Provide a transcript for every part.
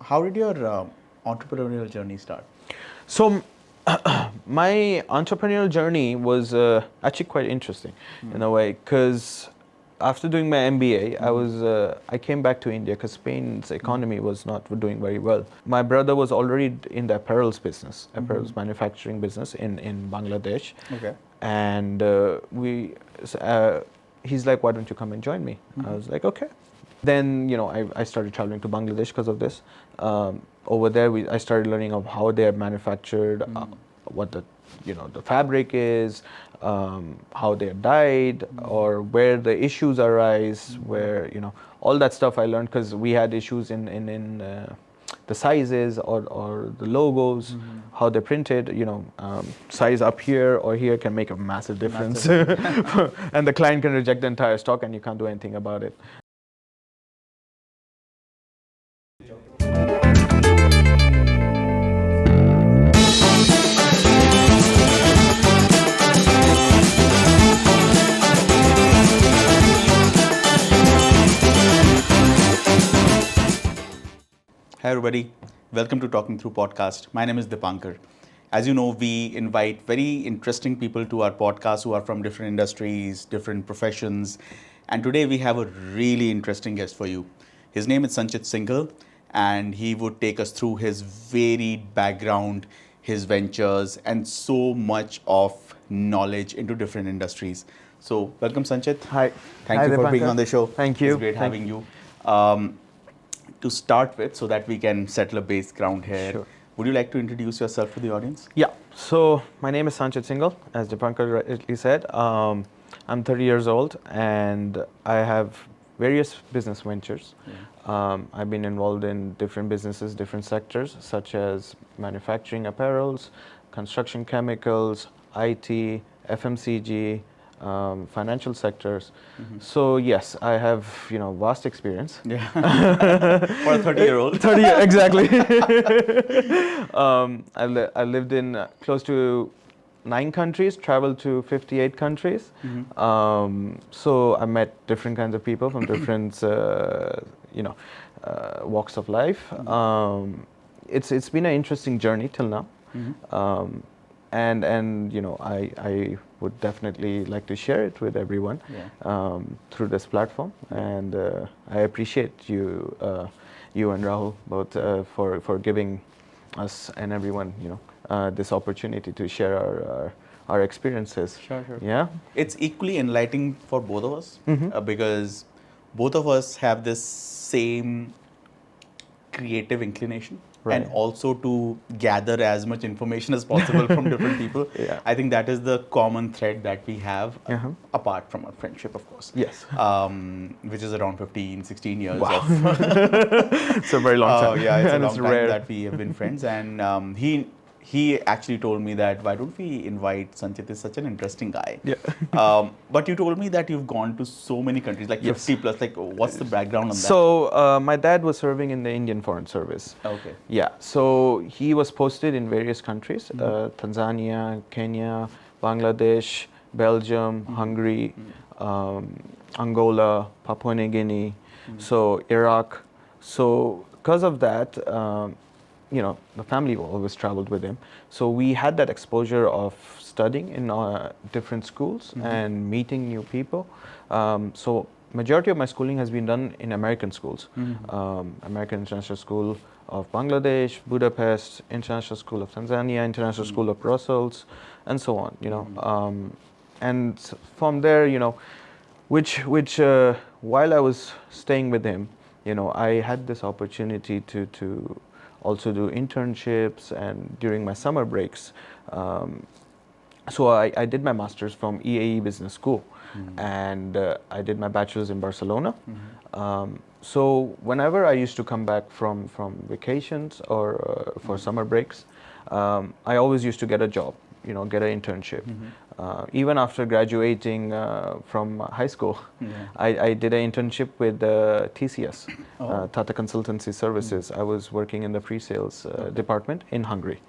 how did your entrepreneurial journey start? So, my entrepreneurial journey was actually quite interesting in a way, because after doing my MBA, I came back to India because Spain's economy was not doing very well. My brother was already in the apparels business, apparels manufacturing business in Bangladesh. Okay. And he's like, why don't you come and join me? I was like, okay. Then, I started traveling to Bangladesh because of this. Over there, I started learning of how they're manufactured, what the fabric is, how they're dyed, or where the issues arise, where, all that stuff I learned because we had issues in the sizes or the logos, how they're printed, size up here or here can make a massive difference. And the client can reject the entire stock and you can't do anything about it. Hi everybody, welcome to Talking Through podcast. My name is Dipankar. As you know, we invite very interesting people to our podcast who are from different industries, different professions. And today we have a really interesting guest for you. His name is Sanchit Singhal, and he would take us through his varied background, his ventures, and so much of knowledge into different industries. So welcome Sanchit. Hi. Thank Hi, you for Dipankar. being on the show. Thank you. It's great having you. To start with, so that we can settle a base ground here, Sure. would you like to introduce yourself to the audience? Yeah. So my name is Sanchit Singhal, as Dipankar rightly said. I'm 30 years old and I have various business ventures. I've been involved in different businesses, different sectors, such as manufacturing apparels, construction chemicals, IT, FMCG, financial sectors. So yes, I have vast experience. Yeah. For a 30-year-old. 30, exactly. I lived in close to 9 countries, traveled to 58 countries. So I met different kinds of people from different walks of life. It's been an interesting journey till now. And I would definitely like to share it with everyone through this platform. And I appreciate you and Rahul both for giving us and everyone this opportunity to share our experiences. Sure. Yeah. It's equally enlightening for both of us because both of us have this same creative inclination. Right. And also to gather as much information as possible from different people. Yeah. I think that is the common thread that we have, apart from our friendship, of course. Yes. Which is around 15, 16 years. Wow. Of It's a very long time. Yeah, it's a And long it's time rare. that we have been friends. And he actually told me that, why don't we invite Sanchit? Is such an interesting guy. Yeah. But you told me that you've gone to so many countries, like 50 plus. Like, what's the background on that? So my dad was serving in the Indian Foreign Service. Okay. Yeah. So he was posted in various countries: Tanzania, Kenya, Bangladesh, Belgium, Hungary, Angola, Papua New Guinea, so Iraq. So because of that, the family always traveled with him. So we had that exposure of studying in different schools and meeting new people. So majority of my schooling has been done in American schools. American International School of Bangladesh, Budapest, International School of Tanzania, International School of Brussels, and so on. And from there, which while I was staying with him, I had this opportunity to also do internships and during my summer breaks. So I did my master's from EAE Business School and I did my bachelor's in Barcelona. So whenever I used to come back from vacations or for summer breaks, I always used to get a job, get an internship. Even after graduating from high school, I did an internship with TCS, Tata Consultancy Services. I was working in the pre-sales department in Hungary,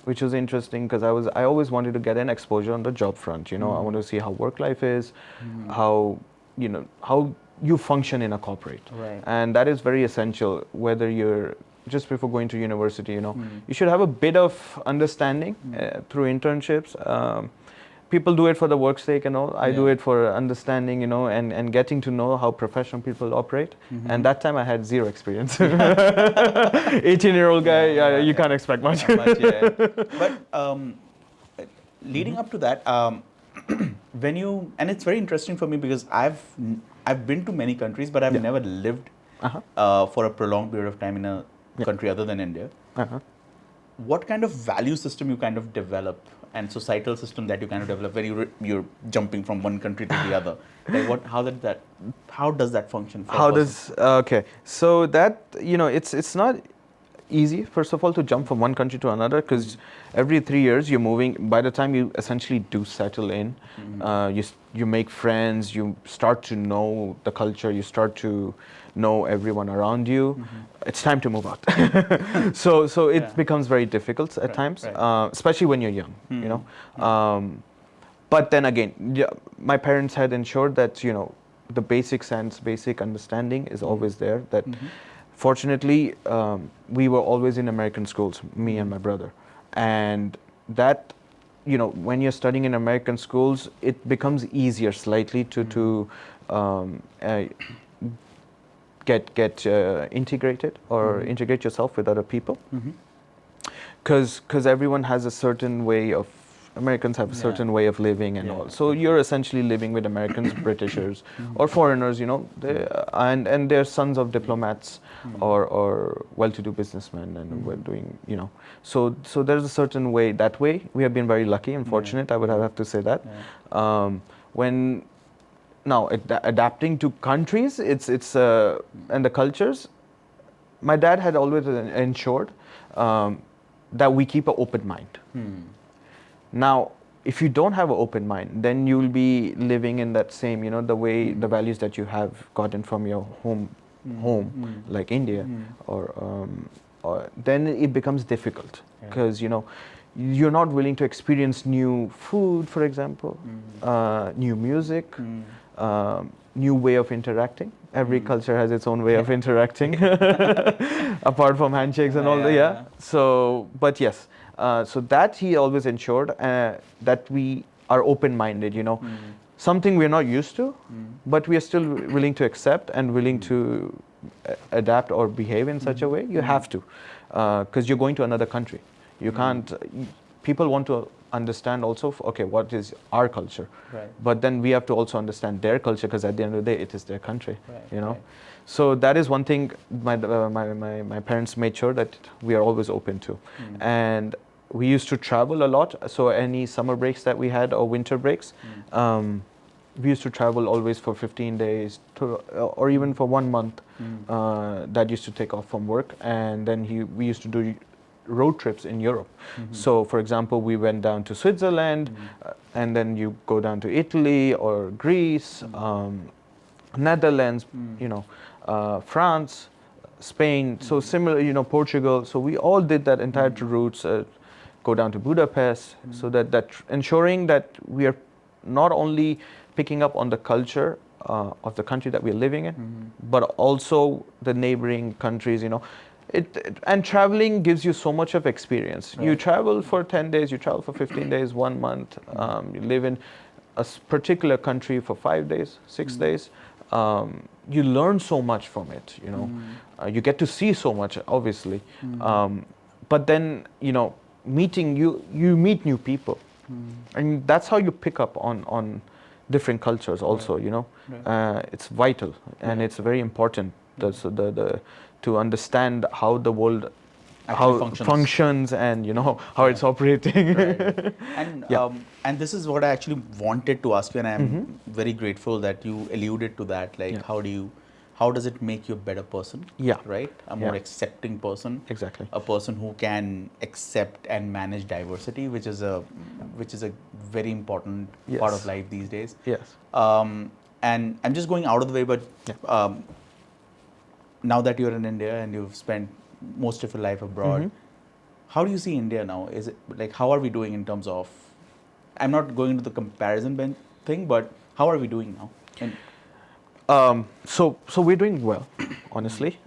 which was interesting because I always wanted to get an exposure on the job front. I want to see how work life is, how you function in a corporate. Right. And that is very essential, whether you're just before going to university, Mm. you should have a bit of understanding through internships. People do it for the work sake and all. I do Yeah. it for understanding, and getting to know how professional people operate. Mhm. And that time I had zero experience. 18-year-old guy, you can't expect much. Much, yeah. But leading up to that, when you, and it's very interesting for me because I've been to many countries, but I've Yeah. never lived for a prolonged period of time in a country other than India. What kind of value system you kind of develop and societal system that you kind of develop when you're jumping from one country to the other? Like how does that function for How a person? does okay? So that it's not easy, first of all, to jump from one country to another, because every 3 years you're moving. By the time you essentially do settle in, you make friends, you start to know the culture, you start to know everyone around you. It's time to move out. So it becomes very difficult at times, especially when you're young. But then again, my parents had ensured that the basic sense, basic understanding is always there. That fortunately, we were always in American schools, me and my brother. And that, when you're studying in American schools, it becomes easier slightly to get integrated or integrate yourself with other people. Because everyone has a certain way of, Americans have a certain way of living and all. So you're essentially living with Americans, Britishers, or foreigners, and they're sons of diplomats or well-to-do businessmen, and we're doing, So there's a certain way. That way, we have been very lucky and fortunate. I would have to say that. When now adapting to countries, it's and the cultures, my dad had always ensured that we keep an open mind. Now, if you don't have an open mind, then you'll be living in that same, the way, the values that you have gotten from your home, like India, or then it becomes difficult because you're not willing to experience new food, for example, new music, new way of interacting. Every culture has its own way of interacting, apart from handshakes and all that. So, but yes. So that he always ensured that we are open-minded, something we're not used to, but we are still willing to accept and willing to adapt or behave in such a way. You have to, because you're going to another country. You can't. People want to understand also. Okay, what is our culture? Right. But then we have to also understand their culture, because at the end of the day, it is their country. Right. So that is one thing my parents made sure that we are always open to. And we used to travel a lot. So any summer breaks that we had or winter breaks, we used to travel always for 15 days or even for 1 month. Dad used to take off from work, and then we used to do road trips in Europe. So for example, we went down to Switzerland, and then you go down to Italy or Greece, Netherlands, France, Spain, so similar, Portugal. So we all did that entire routes, go down to Budapest, so that ensuring that we are not only picking up on the culture of the country that we're living in, but also the neighboring countries, and traveling gives you so much of experience. You travel for 10 days, you travel for 15 days, 1 month, you live in a particular country for 5 days, 6 days. You learn so much from it, you get to see so much, obviously. But then, meeting you meet new people, and that's how you pick up on different cultures also. It's vital, and it's very important to understand how the world functions and how it's operating. Right. And this is what I actually wanted to ask you, and I'm very grateful that you alluded to that. Like, how does it make you a better person? Right? A more accepting person. Exactly. A person who can accept and manage diversity, which is a very important part of life these days. Yes. And I'm just going out of the way, but now that you're in India and you've spent most of your life abroad, how do you see India now? Is it like, how are we doing in terms of, I'm not going into the comparison thing, but how are we doing now? So we're doing well, honestly.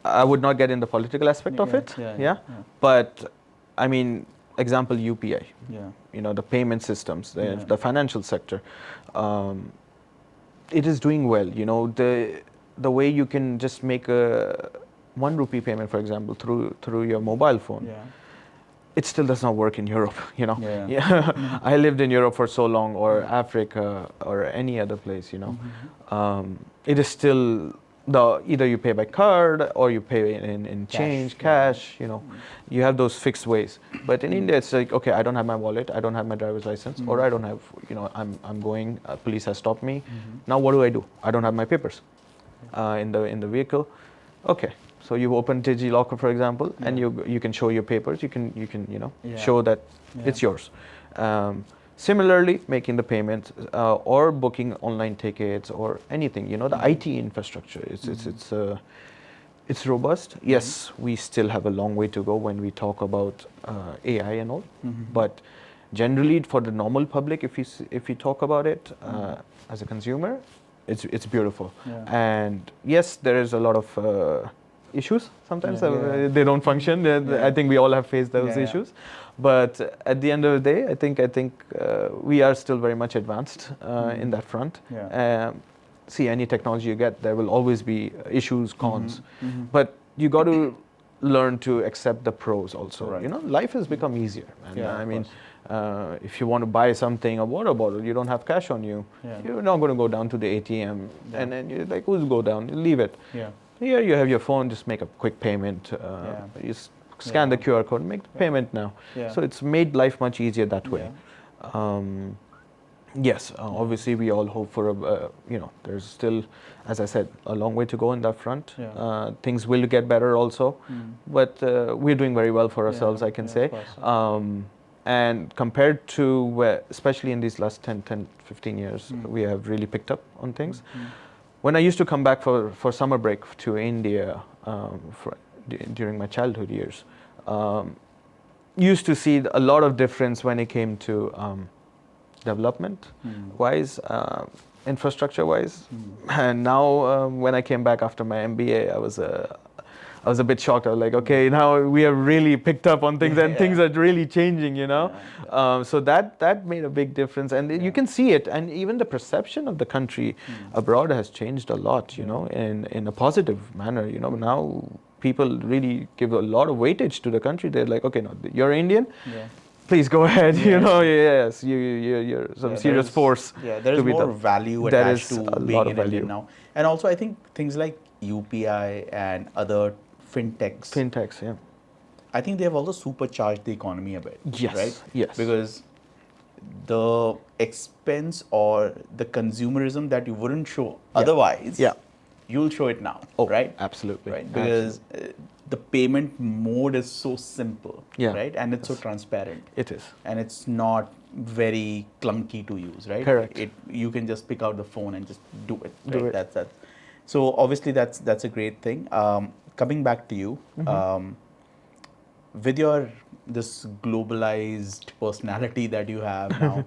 I would not get in the political aspect of it, yeah. But I mean, example UPI, the payment systems, the financial sector, it is doing well. The way you can just make a 1 rupee payment, for example, through your mobile phone. It still does not work in Europe, Yeah. I lived in Europe for so long, or Africa, or any other place, It is still either you pay by card or you pay in change, cash, You have those fixed ways. But in India, it's like, okay, I don't have my wallet, I don't have my driver's license, or I don't have, I'm going, police has stopped me. Now what do? I don't have my papers in the vehicle. Okay. So you open DigiLocker, for example, and you can show your papers. You can show that it's yours. Similarly, making the payments or booking online tickets or anything. The IT infrastructure it's robust. Yes, we still have a long way to go when we talk about AI and all. But generally, for the normal public, if we talk about it as a consumer, it's beautiful. And yes, there is a lot of issues sometimes. They don't function. I think we all have faced those issues. But at the end of the day, I think we are still very much advanced in that front. See, any technology you get, there will always be issues, cons. But you got to learn to accept the pros also. Life has become easier. And I mean, if you want to buy something, a water bottle, you don't have cash on you. You're not going to go down to the ATM. And then you're like, who's go down? Leave it. Here you have your phone, just make a quick payment. You scan the QR code, make the payment now. So it's made life much easier that way. Yes, obviously we all hope for there's still, as I said, a long way to go in that front. Things will get better also, but we're doing very well for ourselves, I can say. And compared to, especially in these last 10, 15 years, we have really picked up on things. When I used to come back for summer break to India during my childhood years, used to see a lot of difference when it came to development-wise, infrastructure-wise. And now when I came back after my MBA, I was a bit shocked. I was like, okay, now we have really picked up on things, and things are really changing, So that made a big difference, and you can see it, and even the perception of the country abroad has changed a lot, in a positive manner. Now people really give a lot of weightage to the country. They're like, okay, no, you're Indian. Please go ahead. Yes, you're some serious force. There's more value attached to being an Indian now, and also I think things like UPI and other fintechs, I think they have also supercharged the economy a bit. Right? Yes. Because the expense or the consumerism that you wouldn't show otherwise, you'll show it now. Right? Absolutely. Right? Because the payment mode is so simple, right? And it's so transparent. It is. And it's not very clunky to use, right? Correct. You can just pick out the phone and just do it. Right? That's so obviously that's a great thing. Coming back to you, with your this globalized personality that you have now,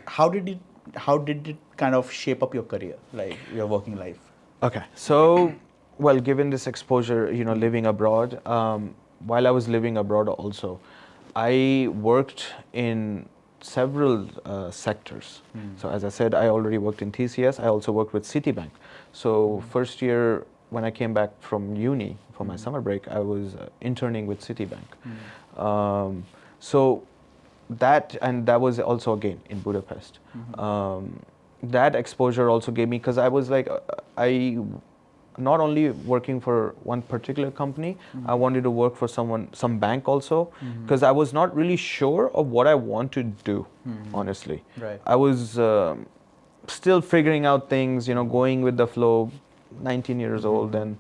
how did it kind of shape up your career, like your working life? Okay, so well, given this exposure, living abroad, while I was living abroad also, I worked in several sectors. So as I said, I already worked in TCS. I also worked with Citibank. So first year when I came back from uni for my summer break, I was interning with Citibank. So that was also again in Budapest. That exposure also gave me, because I was like, I not only working for one particular company, I wanted to work for some bank also, because I was not really sure of what I want to do, honestly. Right. I was still figuring out things, going with the flow, 19 years old, and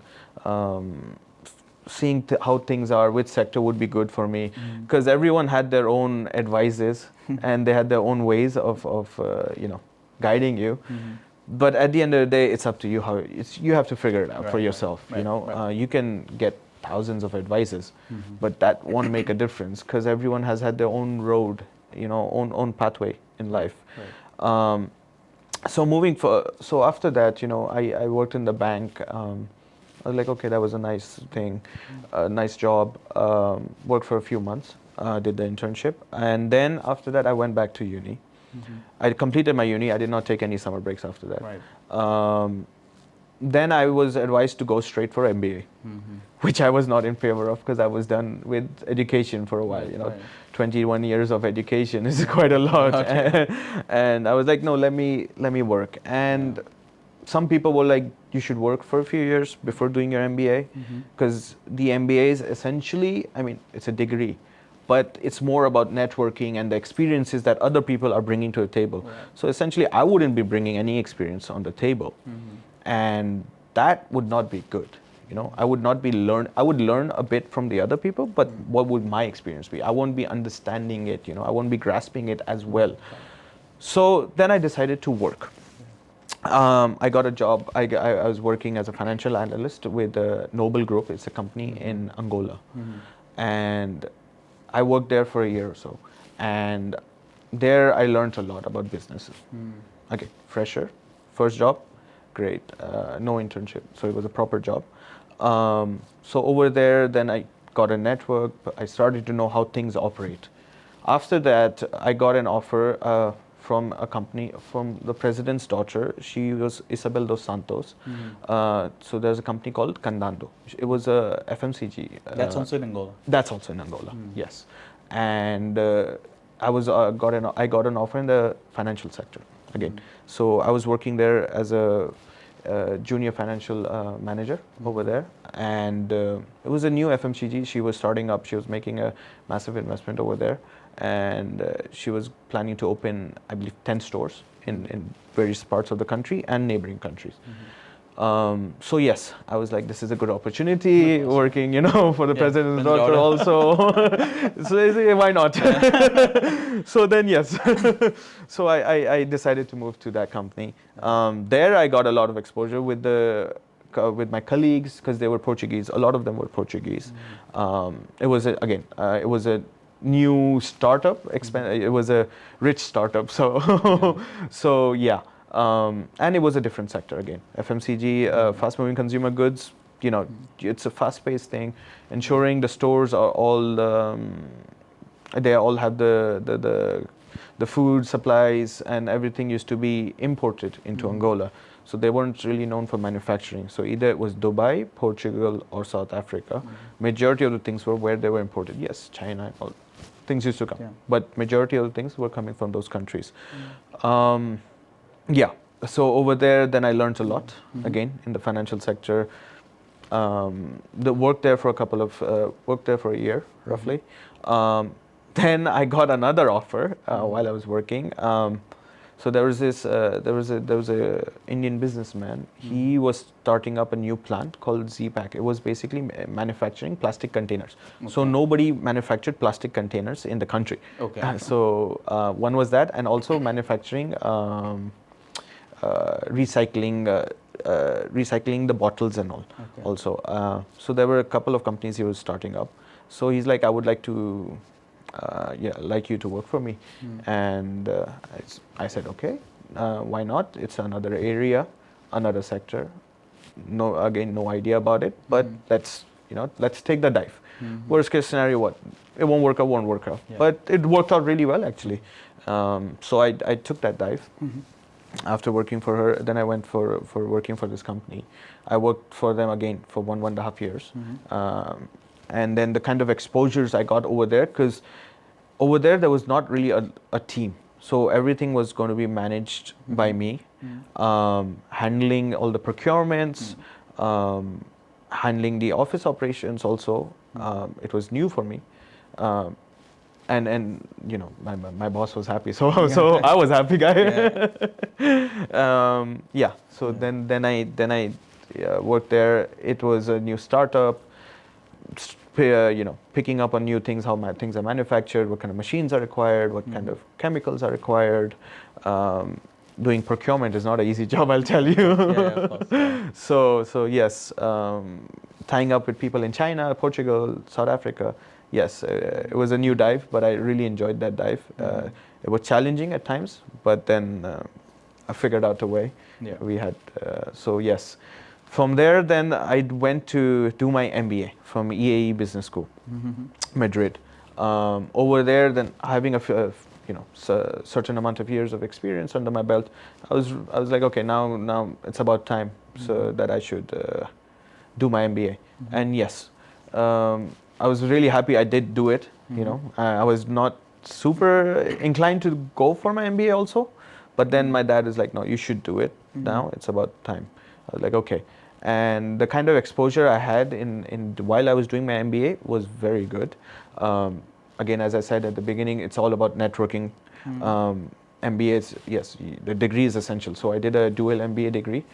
seeing how things are, which sector would be good for me, because everyone had their own advices and they had their own ways of guiding you. But at the end of the day, it's up to you you have to figure it out for yourself. You can get thousands of advices, but that won't make a difference, because everyone has had their own road, own pathway in life. So after that, I worked in the bank. I was like, okay, that was a nice thing, a nice job. Worked for a few months, did the internship, and then after that, I went back to uni. I completed my uni. I did not take any summer breaks after that. Right. Then I was advised to go straight for MBA, which I was not in favor of because I was done with education for a while. Right. 21 years of education is quite a lot, and I was like, no, let me work. And some people were like, you should work for a few years before doing your MBA, because the MBA is essentially, I mean, it's a degree, but it's more about networking and the experiences that other people are bringing to the table. Right. So essentially, I wouldn't be bringing any experience on the table, and that would not be good. I would not be I would learn a bit from the other people, but what would my experience be? I won't be understanding it. I won't be grasping it as well. So then I decided to work. I got a job. I was working as a financial analyst with Noble Group. It's a company in Angola, and I worked there for a year or so. And there I learned a lot about businesses. Okay, fresher, first job, great. No internship, so it was a proper job. So over there, then I got a network. I started to know how things operate. After that, I got an offer from a company, from the president's daughter. She was Isabel dos Santos. So there's a company called Candando. It was a FMCG. That's also in Angola. That's also in Angola, yes. And I got an offer in the financial sector again. So I was working there as a junior financial manager over there, and it was a new FMCG. She was starting up. She was making a massive investment over there, and she was planning to open, I believe, 10 stores in various parts of the country and neighboring countries. So yes, I was like, this is a good opportunity, working, for the president's daughter also. So I say, why not? So then yes, so I decided to move to that company. There I got a lot of exposure with with my colleagues, because they were Portuguese. A lot of them were Portuguese. It was it was a new startup. It was a rich startup. So so yeah. And it was a different sector again. FMCG, fast-moving consumer goods. It's a fast-paced thing. Ensuring the stores are all they all have the food supplies, and everything used to be imported into Angola. So they weren't really known for manufacturing. So either it was Dubai, Portugal, or South Africa. Majority of the things were where they were imported. Yes, China, all things used to come, but majority of the things were coming from those countries. Yeah. So over there, then I learned a lot again in the financial sector. The worked there for a year roughly. Then I got another offer while I was working. So there was a Indian businessman. He was starting up a new plant called Z-Pack. It was basically manufacturing plastic containers. So nobody manufactured plastic containers in the country. Okay. So one was that, and also manufacturing. Recycling the bottles and all. Also, so there were a couple of companies he was starting up. So he's like, I would like to, like you to work for me. And I said, okay, why not? It's another area, another sector. No idea about it, but let's take the dive. Worst case scenario, what? It won't work out. Yeah. But it worked out really well actually. So I took that dive. After working for her, then I went for working for this company. I worked for them again for 1.5 years. And then the kind of exposures I got over there, because over there was not really a team. So everything was going to be managed by me, handling all the procurements, handling the office operations also. It was new for me. And my boss was happy, so I was happy guy. So then I worked there. It was a new startup. Picking up on new things, how things are manufactured, what kind of machines are required, what kind of chemicals are required. Doing procurement is not an easy job, I'll tell you. Of course, yeah. So yes, tying up with people in China, Portugal, South Africa. Yes, it was a new dive, but I really enjoyed that dive. It was challenging at times, but then I figured out a way. Yeah. We had so yes. From there, then I went to do my MBA from EAE Business School, Madrid. Over there, then having certain amount of years of experience under my belt, I was like, okay, now it's about time so that I should do my MBA. And yes, I was really happy I did do it. You know, I was not super inclined to go for my MBA also, but then my dad is like, no, you should do it now. It's about time. I was like, okay. And the kind of exposure I had in while I was doing my MBA was very good. Again, as I said at the beginning, it's all about networking. MBA is, yes, the degree is essential. So I did a dual MBA degree.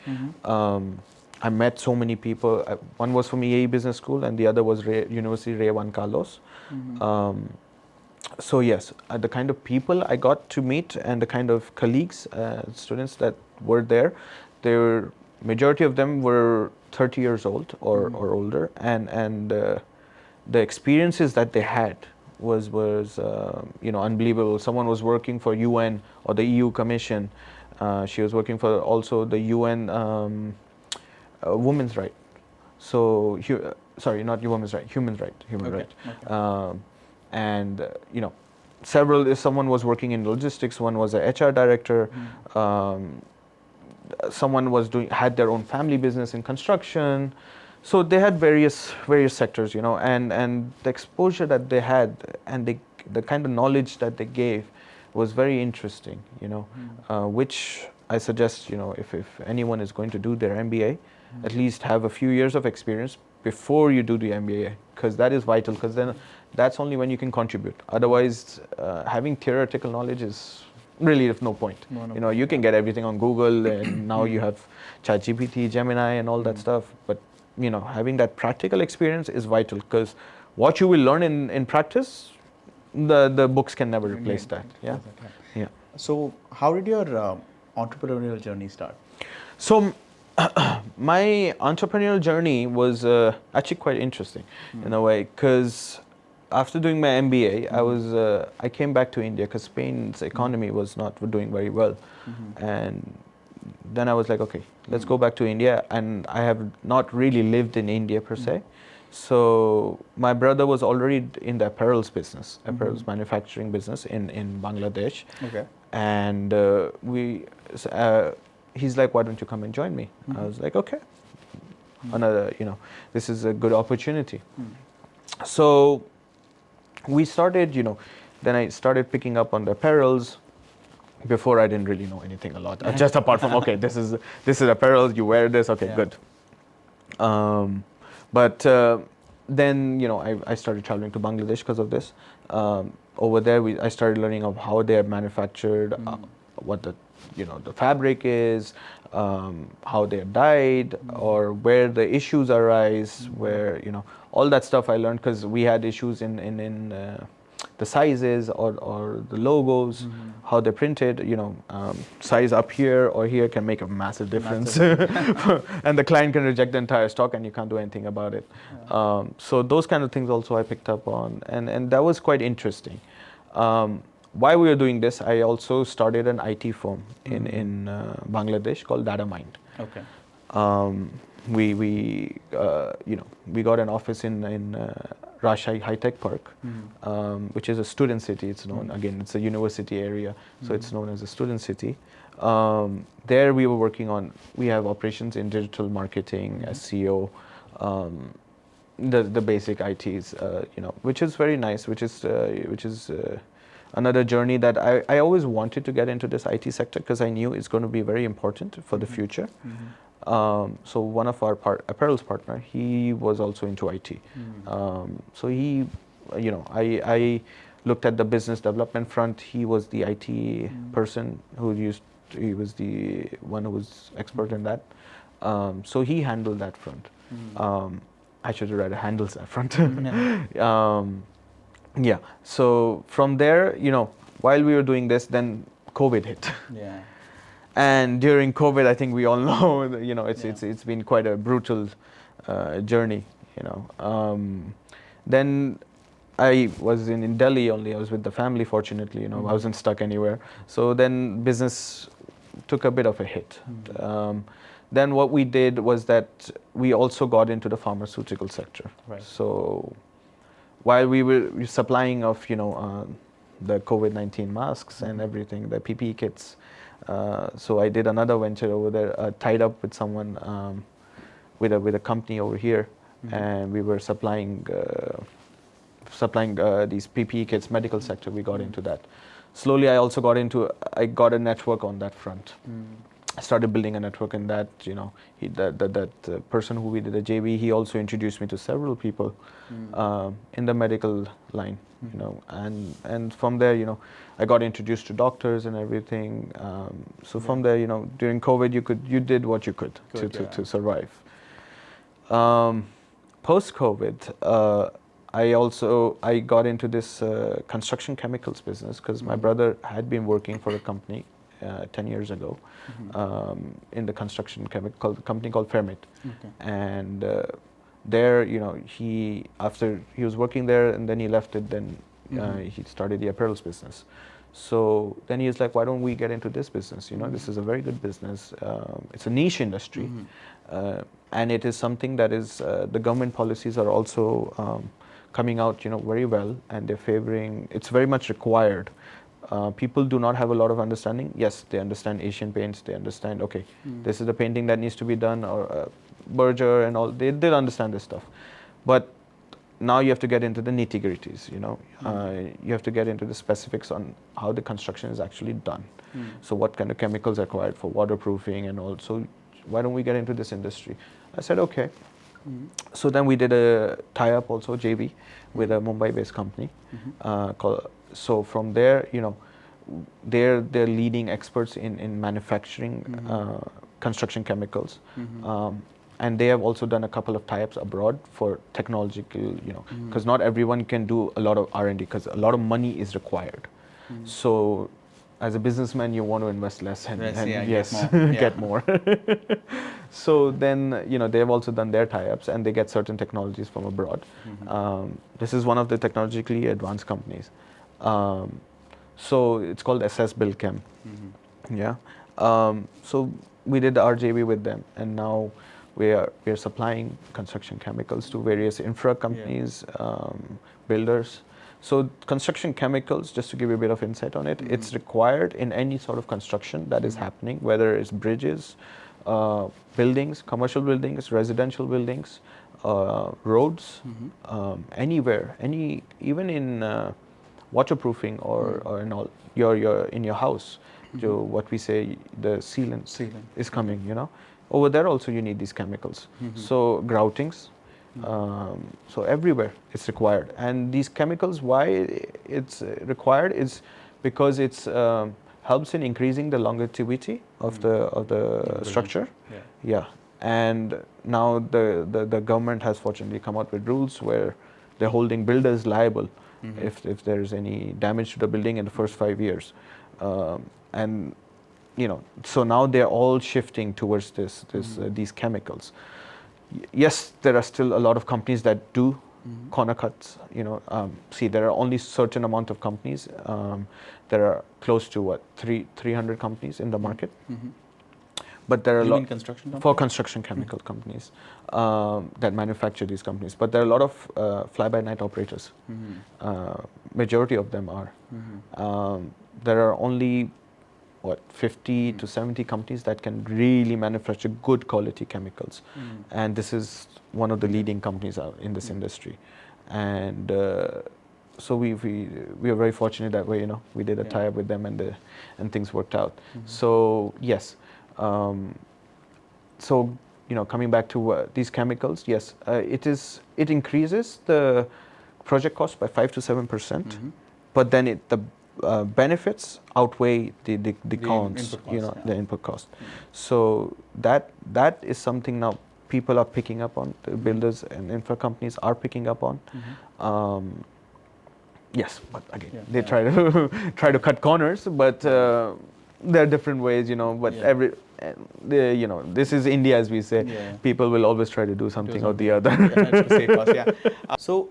I met so many people. One was from EAE Business School and the other was University Rey Juan Carlos. So yes, the kind of people I got to meet and the kind of colleagues, students that were there, majority of them were 30 years old or older, and the experiences that they had was unbelievable. Someone was working for UN or the EU Commission. She was working for also the UN women's right. So sorry, not women's right, human right, human right. Okay. And someone was working in logistics. One was a HR director. Someone had their own family business in construction. So they had various sectors, and the exposure that they had and the kind of knowledge that they gave was very interesting, which I suggest, if anyone is going to do their MBA, at least have a few years of experience before you do the MBA, because that is vital, because then that's only when you can contribute. Otherwise, having theoretical knowledge is really of no point. No, you can get everything on Google, and now you have ChatGPT, Gemini, and all that stuff. But having that practical experience is vital, because what you will learn in practice, the books can never replace that. Yeah. Yeah. So, how did your entrepreneurial journey start? So, my entrepreneurial journey was actually quite interesting in a way, because after doing my MBA, I came back to India because Spain's economy was not doing very well, and then I was like, okay, let's go back to India, and I have not really lived in India per se. So my brother was already in the apparels business, apparels manufacturing business in Bangladesh. Okay. And he's like, why don't you come and join me? I was like, okay. This is a good opportunity. So we started, then I started picking up on the apparels. Before, I didn't really know anything a lot, just apart from, okay, this is apparel, you wear this, okay, good. But then, I started traveling to Bangladesh because of this. Over there, I started learning of how they are manufactured, what the fabric is, how they are dyed, or where the issues arise, where, all that stuff I learned, because we had issues in the sizes or the logos, how they're printed, size up here or here can make a massive difference. And the client can reject the entire stock and you can't do anything about it. Yeah. So those kind of things also I picked up on, and that was quite interesting. While we were doing this, I also started an IT firm in Bangladesh called Data Mind. Okay. We got an office in Rajshahi High Tech Park, which is a student city. It's known, again, it's a university area, so it's known as a student city. There we were working on, we have operations in digital marketing, SEO, the basic ITs, which is very nice, which is another journey that I always wanted to get into this IT sector, because I knew it's going to be very important for the future. So one of our apparels partner, he was also into IT. So he, I looked at the business development front. He was the IT person he was the one who was expert in that. So he handled that front. I should have read handles that front. Yeah. So from there, while we were doing this, then COVID hit. Yeah. And during COVID, I think we all know, it's been quite a brutal journey. Then I was in Delhi only. I was with the family, fortunately. I wasn't stuck anywhere. So then business took a bit of a hit. Then what we did was that we also got into the pharmaceutical sector. Right. So while we were supplying of the COVID-19 masks and everything, the PPE kits, so I did another venture over there, tied up with someone, with a company over here, and we were supplying these PPE kits, medical sector. We got into that. Slowly, I got a network on that front. I started building a network in that. That person who we did a JV, he also introduced me to several people in the medical line. And from there, I got introduced to doctors and everything. So from there, during COVID, you did what you could to survive. Post-COVID, I got into this construction chemicals business because my brother had been working for a company 10 years ago in the construction chemical company called Fermit. And there, after he was working there and then he left it, then he started the apparels business. So then he was like, why don't we get into this business? This is a very good business. It's a niche industry. And it is something that is, the government policies are also coming out, very well, and they're favoring, it's very much required. People do not have a lot of understanding. Yes, they understand Asian paints, they understand, okay, this is the painting that needs to be done, or Berger and all, they'll understand this stuff. But now you have to get into the nitty-gritties, you have to get into the specifics on how the construction is actually done. So what kind of chemicals are required for waterproofing and all. So why don't we get into this industry? I said, okay. So then we did a tie-up also, JV, with a Mumbai-based company. So from there, they're leading experts in manufacturing construction chemicals. And they have also done a couple of tie-ups abroad for technological, because not everyone can do a lot of R&D, because a lot of money is required. So as a businessman, you want to invest less and get more. So then, they have also done their tie-ups and they get certain technologies from abroad. This is one of the technologically advanced companies. So it's called SS Build Chem. Yeah. So we did the RJV with them, and now we are supplying construction chemicals to various infra companies, builders. So construction chemicals, just to give you a bit of insight on it, it's required in any sort of construction that is happening, whether it's bridges, buildings, commercial buildings, residential buildings, roads, anywhere, even in waterproofing or in all your in your house. What we say, the sealant is coming. Over there also you need these chemicals. So groutings. So everywhere it's required, and these chemicals, why it's required is because it's helps in increasing the longevity of the structure. And now the government has fortunately come out with rules where they're holding builders liable if there's any damage to the building in the first 5 years, and so now they're all shifting towards these chemicals. Yes, there are still a lot of companies that do corner cuts. See, there are only certain amount of companies. There are close to 300 companies in the market. But there are a lot for construction chemical companies that manufacture these companies. But there are a lot of fly-by-night operators. Majority of them are. There are only 50 to 70 companies that can really manufacture good quality chemicals, and this is one of the leading companies out in this industry. And so we are very fortunate that way. We did a tie-up with them, and things worked out. So yes. So coming back to these chemicals, yes, it increases the project cost by 5 to 7%, but then the benefits outweigh the cons, the input cost. So that is something now people are picking up on. The builders and infra companies are picking up on. Yes, but again, they try to cut corners, but there are different ways, But this is India, as we say. People will always try to do something or the other. So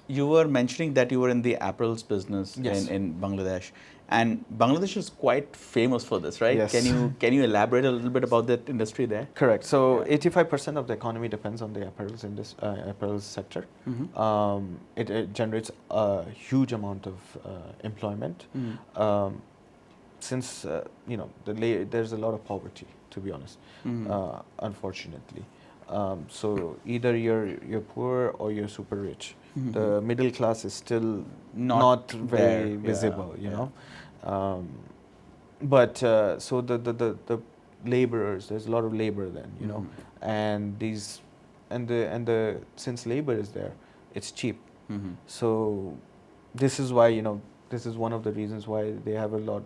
You were mentioning that you were in the apparels business Yes. in Bangladesh, and Bangladesh is quite famous for this, right? Yes. Can you elaborate a little bit about that industry there? Correct. So Yeah. 85% of the economy depends on the apparels sector. It generates a huge amount of employment. Since there's a lot of poverty, to be honest, unfortunately. So either you're poor or you're super rich. The middle class is still not very there. visible, Yeah. you know. But so the laborers, there's a lot of labor then, you know, and these and the since labor is there, it's cheap. So this is why, you know, this is one of the reasons why they have a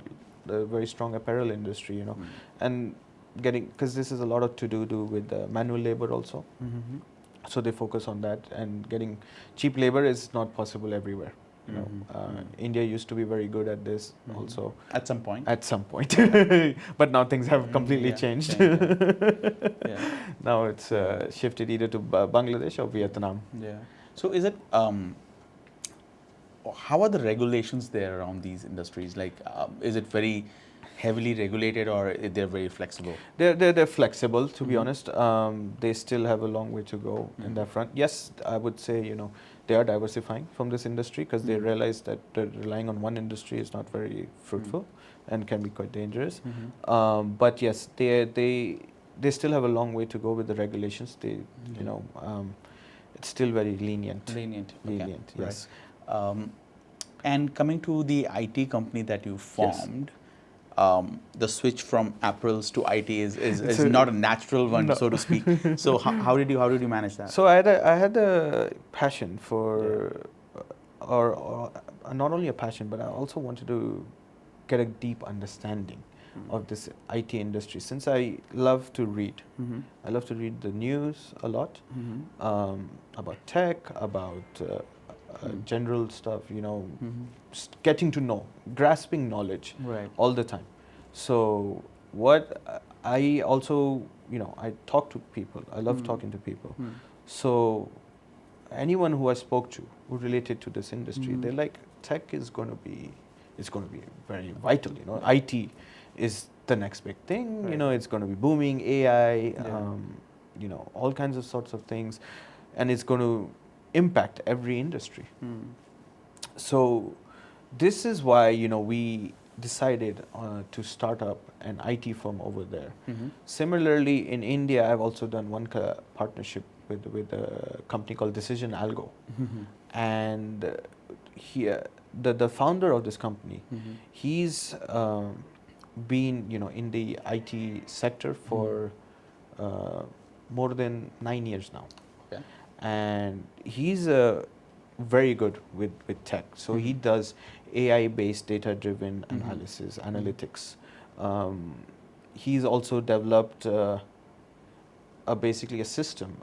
very strong apparel industry, you know, and because this is a lot of to do with manual labor also. So they focus on that, and getting cheap labor is not possible everywhere. You know, India used to be very good at this also. At some point. At some point, but now things have completely changed. Yeah. Now it's shifted either to Bangladesh or Vietnam. Yeah. So is it? How are the regulations there around these industries? Like, is it very heavily regulated, or they're very flexible? They're flexible, to be honest. They still have a long way to go in that front. Yes, I would say, you know, they are diversifying from this industry because they realize that relying on one industry is not very fruitful and can be quite dangerous. But yes, they still have a long way to go with the regulations. They, you know, it's still very lenient. Lenient. Lenient. Okay. Yes. Right. And coming to the IT company that you formed, the switch from apparels to IT is not a natural one, so to speak. So how did you manage that? So I had a passion for, or not only a passion, but I also wanted to get a deep understanding of this IT industry. Since I love to read, I love to read the news a lot, about tech, about general stuff, you know, getting to know, grasping knowledge all the time. So what I also, you know, I talk to people. I love talking to people. So anyone who I spoke to who related to this industry, they're like, tech is going to be very vital. You know, IT is the next big thing. You know, it's going to be booming. AI, you know, all kinds of sorts of things, and it's going to impact every industry. So this is why, you know, we decided to start up an IT firm over there. Similarly, in India, I've also done one partnership with a company called Decision Algo, and here the founder of this company, he's been, you know, in the IT sector for more than 9 years now. Okay. And he's very good with tech. So he does AI-based data-driven analysis, analytics. He's also developed basically a system,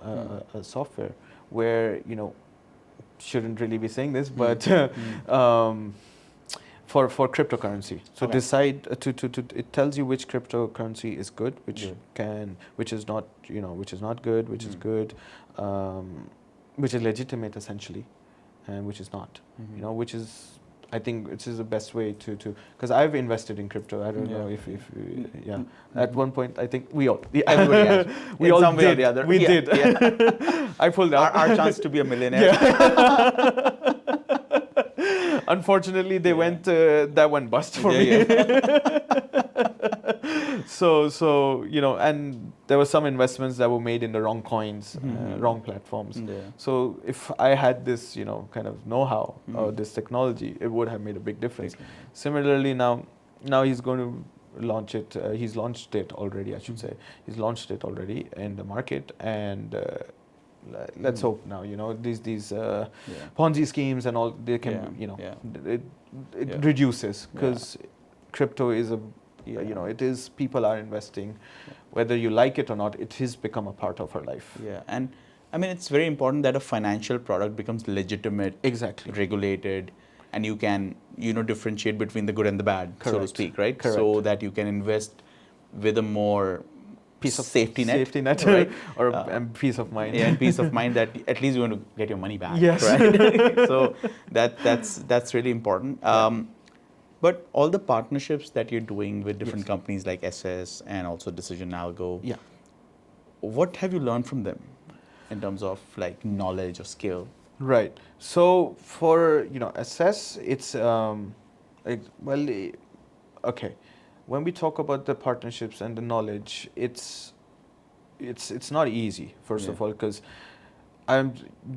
a software where, you know, shouldn't really be saying this, but for cryptocurrency. So decide it tells you which cryptocurrency is good, which is not, you know, which is not good, which is good, which is legitimate essentially, and which is not, you know, which is, I think it is the best way to because I've invested in crypto. I don't know if at one point I think we all everybody has. we in all some way did. or the other. We did. I pulled out our chance to be a millionaire. Unfortunately, they went that went bust for me. So you know, and there were some investments that were made in the wrong coins, wrong platforms. So if I had this, you know, kind of know-how or this technology, it would have made a big difference. Similarly, now he's going to launch it. He's launched it already, I should say. He's launched it already in the market, and let's hope now, you know, these Ponzi schemes and all, they can, you know, it reduces, because crypto is you know, it is, people are investing, whether you like it or not, it has become a part of our life. Yeah, and I mean, it's very important that a financial product becomes legitimate, exactly, regulated, and you can, you know, differentiate between the good and the bad, so to speak, right? Correct. So that you can invest with a more safety net, safety net, right? or peace of mind. Yeah, and peace of mind that at least you want to get your money back, Yes. right? So that's really important. Yeah. But all the partnerships that you're doing with different Yes. companies like SS and also Decision Algo, Yeah. what have you learned from them in terms of like knowledge or skill? Right. So for assess, it's okay. When we talk about the partnerships and the knowledge, it's not easy. First Yeah. of all, because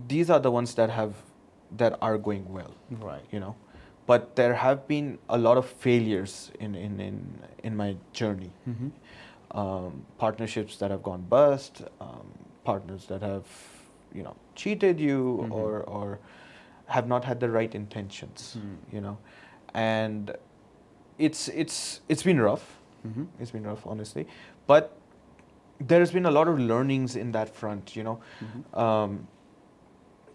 these are the ones that are going well. Right. But there have been a lot of failures in my journey. Mm-hmm. Partnerships that have gone bust, partners that have cheated you, Mm-hmm. or have not had the right intentions. Mm. And it's been rough. Mm-hmm. It's been rough, honestly, but there's been a lot of learnings in that front. Mm-hmm.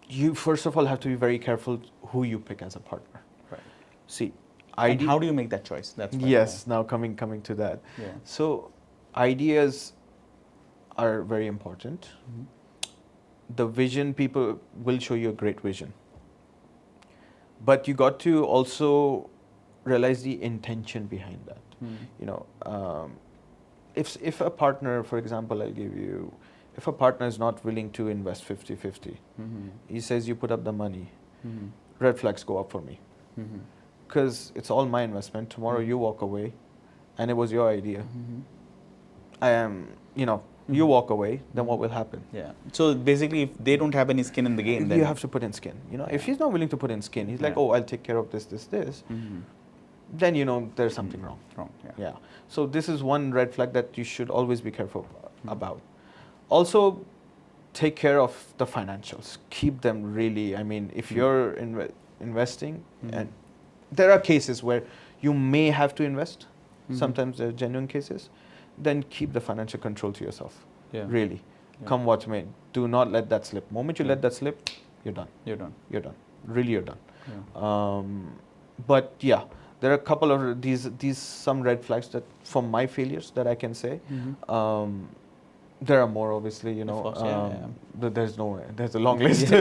You first of all have to be very careful who you pick as a partner. Right. See, And how do you make that choice? That's fine. yes. Now coming to that. Yeah. So ideas are very important. Mm-hmm. The vision, people will show you a great vision, but you got to also realize the intention behind that. Mm. If a partner, for example, I'll give you, if a partner is not willing to invest 50-50, Mm-hmm. he says you put up the money, Mm-hmm. red flags go up for me, Mm-hmm. because it's all my investment. Tomorrow you walk away, and it was your idea. Mm-hmm. I am, you walk away, then what will happen? Yeah. So basically, if they don't have any skin in the game, then You have to put in skin. If he's not willing to put in skin, he's like, Yeah. oh, I'll take care of this, Mm-hmm. then there's something wrong. Wrong. Yeah. Yeah. So this is one red flag that you should always be careful about. Also, take care of the financials. Keep them really. I mean, if you're investing, and there are cases where you may have to invest. Sometimes there are genuine cases. Then keep the financial control to yourself. Yeah. Really. Yeah. Come what may. Do not let that slip. Moment you Yeah. let that slip, you're done. You're done. You're done. Really, you're done. Yeah. But yeah, there are a couple of these some red flags that from my failures that I can say. Mm-hmm. There are more, obviously. Of course, yeah. There's a long list.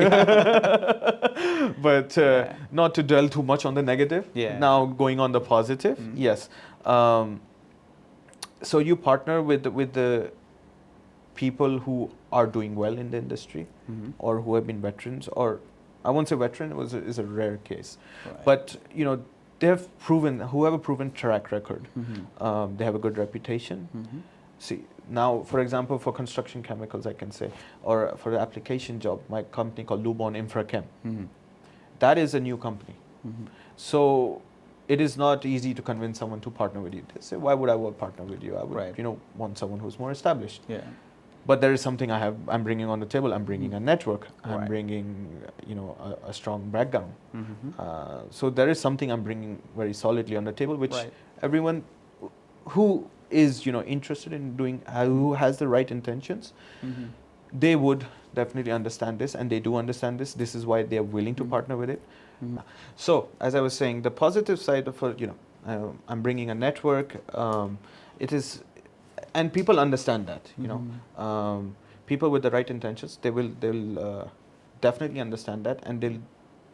But not to dwell too much on the negative. Yeah. Now going on the positive, yes. So you partner with the people who are doing well in the industry, Mm-hmm. or who have been veterans, or I won't say veteran, is a rare case. Right. But they have proven, who have a proven track record. Mm-hmm. They have a good reputation. Mm-hmm. See, now, for example, for construction chemicals, I can say, or for the application job, my company called Lubon, Infra, Chem. Mm-hmm. That is a new company. Mm-hmm. So it is not easy to convince someone to partner with you. They say, why would I partner with you? I would, Right. want someone who's more established. Yeah. But there is something I'm bringing on the table. I'm bringing a network. I'm Right. bringing, a strong background. Mm-hmm. So there is something I'm bringing very solidly on the table, which Right. everyone who is, interested in doing, who has the right intentions, Mm-hmm. they would definitely understand this, and they do understand this. This is why they are willing to partner with it. Mm-hmm. So, as I was saying, the positive side of it, I'm bringing a network. It is, and people understand that. People with the right intentions, they'll definitely understand that, and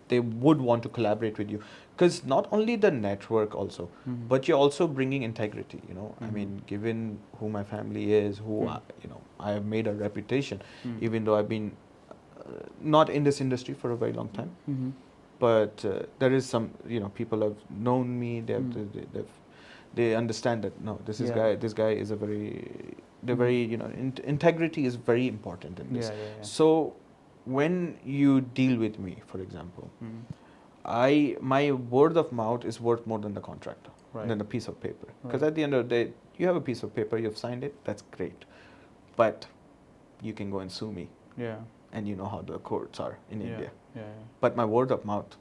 they would want to collaborate with you, because not only the network also, Mhm. but you're also bringing integrity. I Mhm. mean, given who my family is, who I have made a reputation, even though I've been not in this industry for a very long time. Mm-hmm. But there is some, people have known me. They understand that this Yeah. guy is a very, integrity is very important in this. Yeah. So when you deal with me, for example, Mm-hmm. my word of mouth is worth more than the contract, Right. than a piece of paper. Because Right. at the end of the day, you have a piece of paper, you've signed it, that's great. But you can go and sue me, Yeah. and you know how the courts are in Yeah. India. Yeah. But my word of mouth,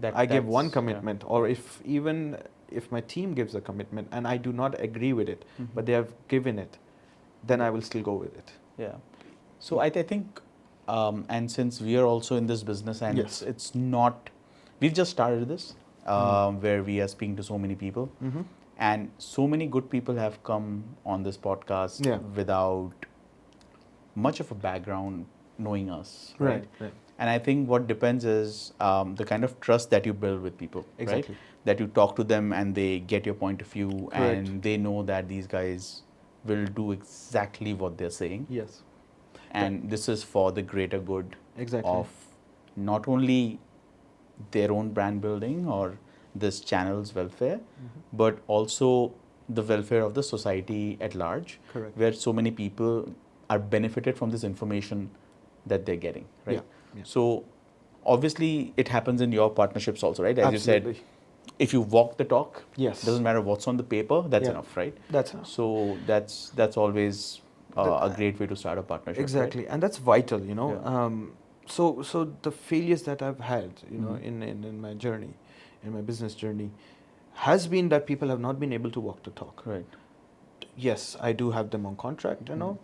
I give one that's- commitment, or if my team gives a commitment and I do not agree with it, Mhm. but they have given it, then I will still go with it. Yeah. So I think, and since we are also in this business, and Yes. it's not, we've just started this, where we are speaking to so many people, Mm-hmm. And so many good people have come on this podcast Yeah. without much of a background knowing us, right? Right. And I think what depends is the kind of trust that you build with people, Exactly. right? That you talk to them and they get your point of view, Correct. and they know that these guys will do exactly what they're saying. Yes. And this is for the greater good Exactly. of not only their own brand building or this channel's welfare, but also the welfare of the society at large, Correct. where so many people are benefited from this information that they're getting, right? Yeah. So obviously it happens in your partnerships also, right? As you Absolutely. said, if you walk the talk, Yes. doesn't matter what's on the paper, that's Yeah. enough, right? That's enough. So that's always a great way to start a partnership. Exactly, and that's vital, you know. Yeah. So the failures that I've had, you know, Mhm. in my journey, in my business journey, has been that people have not been able to walk the talk. Right. Yes, I do have them on contract, you Mhm. know,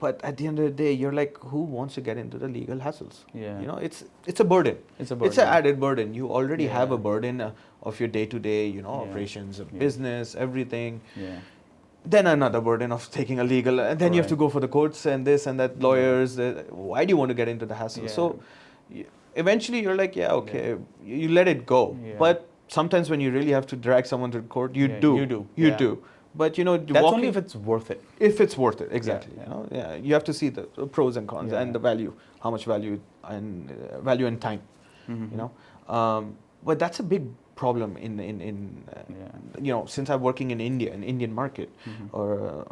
but at the end of the day, you're like, who wants to get into the legal hassles? Yeah. You know, it's a burden. It's a It's burden. an added burden. You already have a Yeah. burden of your day-to-day, you know, Yeah. operations of Yeah. business, everything. Yeah. Then another burden of taking a legal, and then you have to Right. go for the courts and this and that, lawyers. Why do you want to get into the hassle? Yeah. So eventually you're like, yeah, okay, you let it go. Yeah. But sometimes when you really have to drag someone to court, you Yeah, do. you do. You Yeah. do. But you know, That's walking, only if it's worth it. if it's worth it, exactly. Yeah. You know, yeah, you have to see the pros and cons Yeah. and the value, how much value and time. Mhm. You know, but that's a big problem in Yeah. you know, since I'm working in India, in Indian market, Mhm. or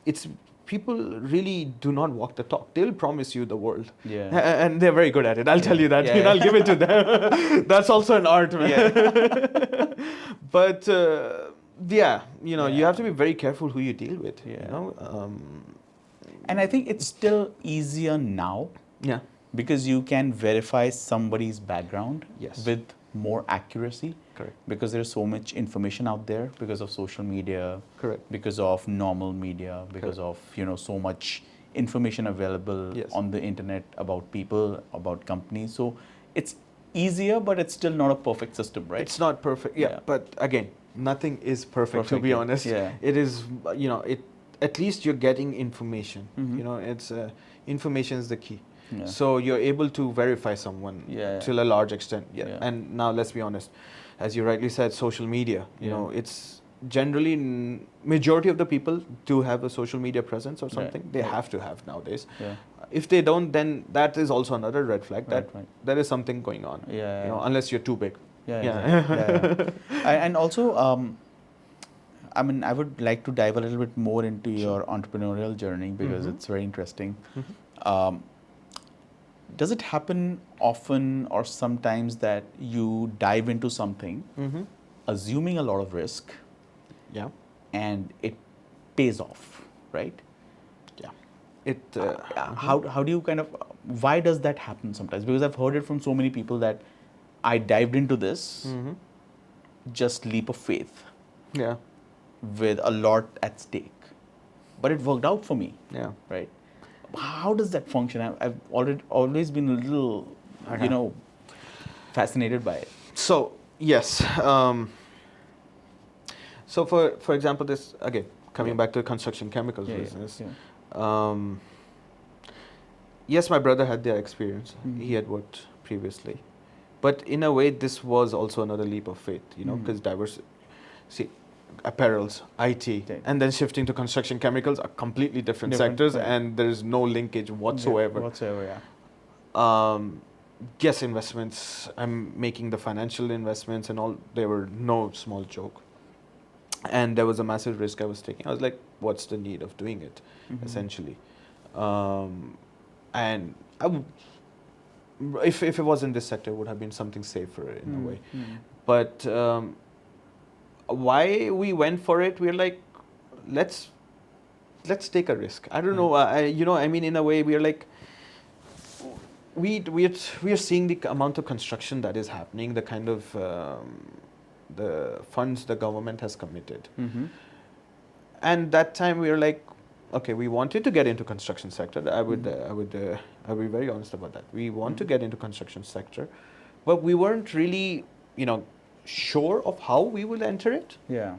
it's people really do not walk the talk. They'll promise you the world. Yeah. And they're very good at it. I'll tell you that. Yeah, And I'll give it to them. That's also an art, man. Yeah. But yeah, you know, you Yeah. have to be very careful who you deal with. Yeah. You know. And I think it's still easier now Yeah. because you can verify somebody's background Yes. with more accuracy, Correct. because there's so much information out there because of social media, Correct. because of normal media, because of so much information available Yes. on the internet about people, about companies. So it's easier, but it's still not a perfect system, right? It's not perfect. Yeah. Yeah. But again, nothing is perfect, to Perfect, be yeah. honest. Yeah. It is, you know, it. At least you're getting information. Mhm. You know, it's information is the key. Yeah. So you're able to verify someone Yeah. till a large extent. Yeah. Yeah. And now let's be honest, as you rightly said, social media. You Yeah. know, it's generally majority of the people do have a social media presence or Right. something. They Right. have to have nowadays. Yeah. If they don't, then that is also another red flag that Right, right. there is something going on. Yeah. You know, unless you're too big. Yeah, Yeah. exactly. Yeah. And also, I mean, I would like to dive a little bit more into your entrepreneurial journey because Mhm. it's very interesting. Mhm. Does it happen often or sometimes that you dive into something Mm-hmm. assuming a lot of risk Yeah. and it pays off, right? Yeah. It. How do you kind of, why does that happen sometimes? Because I've heard it from so many people that I dived into this Mm-hmm. just leap of faith Yeah. with a lot at stake, but it worked out for me, Yeah. right? How does that function? I've always been a little, Okay. fascinated by it. So yes. So for example, this again coming Yeah. back to the construction chemicals Yeah, yeah, business. yeah. Yes, my brother had their experience. Mhm. He had worked previously, but in a way, this was also another leap of faith. You know, Mhm. because see, apparels, IT, Right. and then shifting to construction chemicals are completely different Different, sectors, right. and there is no linkage whatsoever. Whatsoever, yeah. Yes, investments. I'm making the financial investments and all. They were no small joke, and there was a massive risk I was taking. I was like, "What's the need of doing it?" Mhm. Essentially, and if it was in this sector, it would have been something safer in a way. Mhm. But why we went for it? We're like, let's take a risk. I don't know. I mean, in a way, we're like. We are seeing the amount of construction that is happening, the kind of the funds the government has committed, Mhm. and that time we were like, okay, we wanted to get into construction sector. I'll be very honest about that. We want to get into construction sector, but we weren't really sure of how we will enter it. Yeah.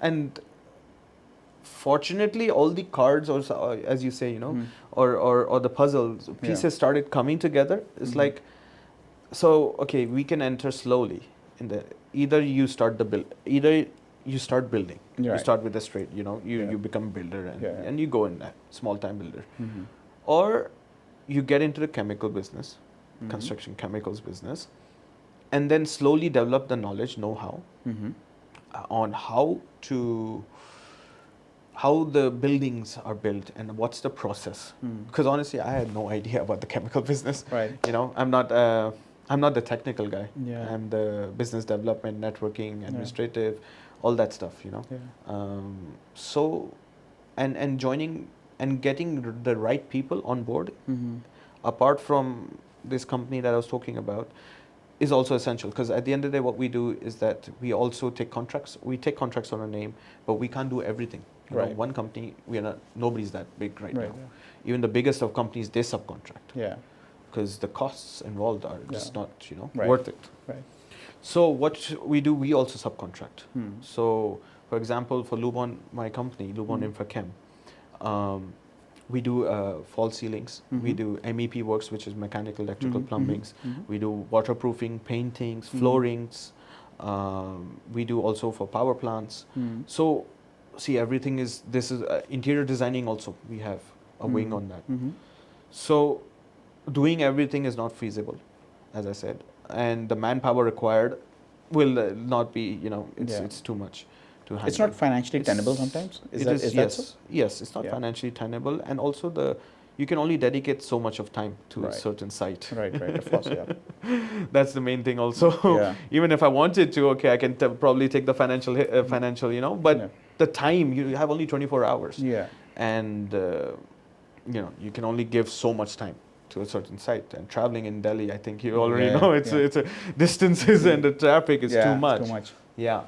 And fortunately, all the cards, or as you say, or the puzzles pieces started coming together. It's like, so okay, we can enter slowly. Either you start building. Right. You start with a straight, you become a builder and you go in that small time builder, or you get into the chemical business, construction chemicals business, and then slowly develop the knowledge, know-how on how the buildings are built and what's the process. Because honestly, I had no idea about the chemical business. Right. I'm not the technical guy. Yeah. I'm the business development, networking, administrative, all that stuff. So, and joining and getting the right people on board, apart from this company that I was talking about, is also essential, because at the end of the day, what we do is that we also take contracts. We take contracts on our name, but we can't do everything. One company, nobody's that big right now. Yeah. Even the biggest of companies, they subcontract. Yeah. Because the costs involved are just not, worth it. Right. So what we do, we also subcontract. So, for example, for Lubon, my company, Lubon Infra Chem, we do false ceilings. We do MEP works, which is mechanical, electrical, plumbings. We do waterproofing, paintings, floorings. We do also for power plants. So, see, this is interior designing also. We have a wing on that. So, doing everything is not feasible, as I said. And the manpower required will not be, it's too much to handle. It's not financially tenable sometimes? Yes, it's not financially tenable. And also you can only dedicate so much of time to a certain site. Right, of course, yeah. That's the main thing also. Even if I wanted to, I can probably take the financial, but the time, you have only 24 hours. Yeah. And, you can only give so much time to a certain site. And traveling in Delhi, I think you already know, it's a distances and the traffic is too much. Too much. Yeah.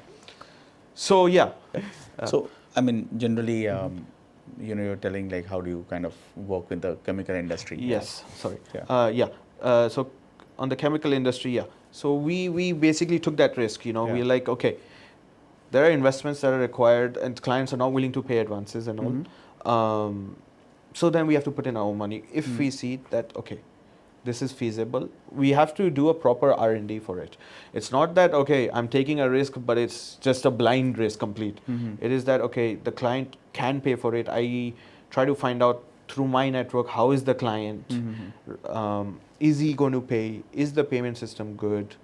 So, so, I mean, generally, you're telling like how do you kind of work with the chemical industry? Yes, sorry. So, on the chemical industry, so we basically took that risk, we're like, okay, there are investments that are required and clients are not willing to pay advances and all. So then we have to put in our own money. If we see that, okay, this is feasible, we have to do a proper R&D for it. It's not that, okay, I'm taking a risk, but it's just a blind risk complete. It is that, okay, the client can pay for it. I try to find out through my network, how is the client? Is he going to pay? Is the payment system good?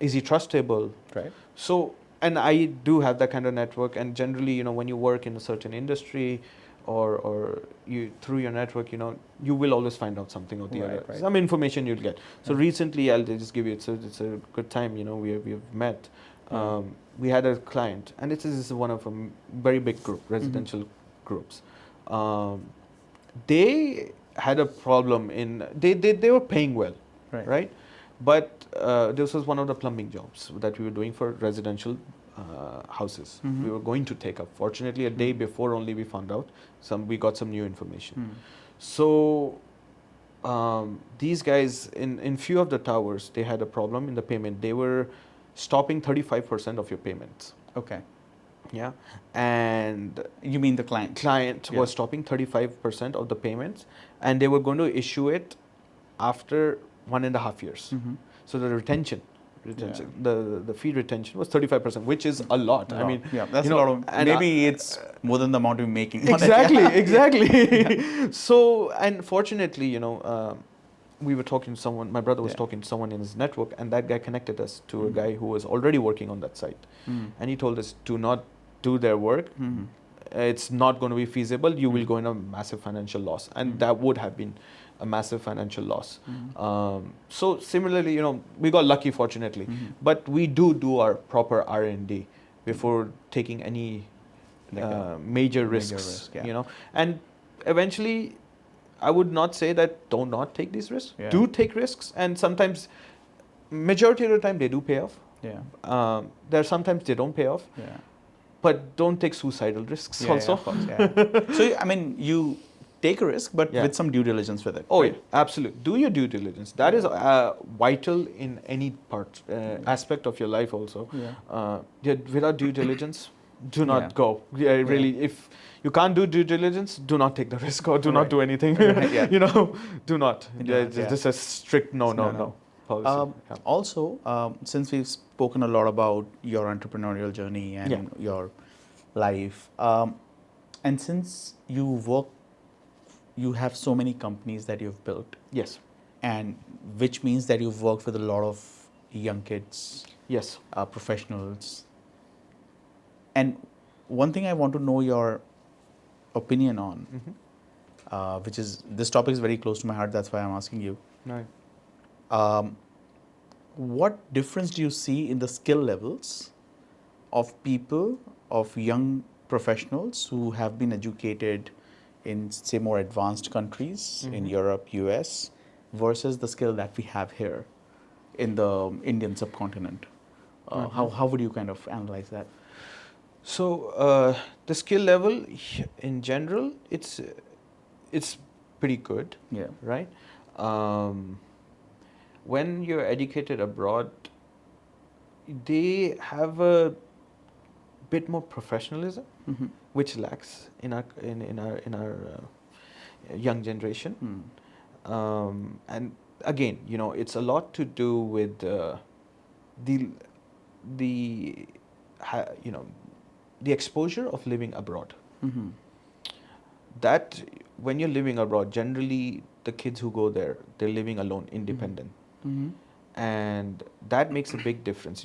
Is he trustable? Right. So, and I do have that kind of network. And generally, when you work in a certain industry, or you through your network, you will always find out something or the other. Right. Some information you'll get. So recently, I'll just give you. It's a good time. We have met. We had a client, and this is one of a very big group, residential groups. They had a problem in they were paying well, right? But this was one of the plumbing jobs that we were doing for residential houses. We were going to take up. Fortunately, a day before only we found out. We got some new information. So these guys in few of the towers, they had a problem in the payment. They were stopping 35% of your payments. Okay. Yeah. And you mean the client? Client was stopping 35% of the payments, and they were going to issue it after 1.5 years. So the retention, the fee retention was 35%, which is a lot. I mean, that's a lot of, maybe it's more than the amount we're making. Exactly. So, and fortunately, we were talking to someone, my brother was talking to someone in his network, and that guy connected us to a guy who was already working on that site. And he told us, do not do their work. It's not going to be feasible. You will go in a massive financial loss. And that would have been a massive financial loss. So similarly, we got lucky, fortunately. But we do our proper R&D before taking any major risks, And eventually, I would not say that do not take these risks. Do take risks, and sometimes, majority of the time, they do pay off. There are sometimes they don't pay off. But don't take suicidal risks also. Of course, So, I mean, you take a risk, but Yeah. with some due diligence with it. Oh, right? yeah, absolutely. Do your due diligence. That is vital in any part, aspect of your life also. Without due diligence, do not Yeah. go. Yeah, really, if you can't do due diligence, do not take the risk or do not Right. do anything. Right, yeah. Do not. Do not, yeah. This is a strict no policy. Yeah. Also, since we've spoken a lot about your entrepreneurial journey and Yeah. your life, and since you have so many companies that you've built, Yes. and which means that you've worked with a lot of young kids, Yes. professionals. And one thing I want to know your opinion on, which is, this topic is very close to my heart, that's why I'm asking you. Right. What difference do you see in the skill levels of people, of young professionals who have been educated in, say, more advanced countries, in Europe, US, versus the skill that we have here in the Indian subcontinent? How would you kind of analyze that? So the skill level in general, it's pretty good. Yeah. Right. When you're educated abroad, they have a bit more professionalism, which lacks in our young generation. And again, it's a lot to do with the exposure of living abroad. That when you're living abroad, generally the kids who go there, they're living alone, independent. And that makes a big difference.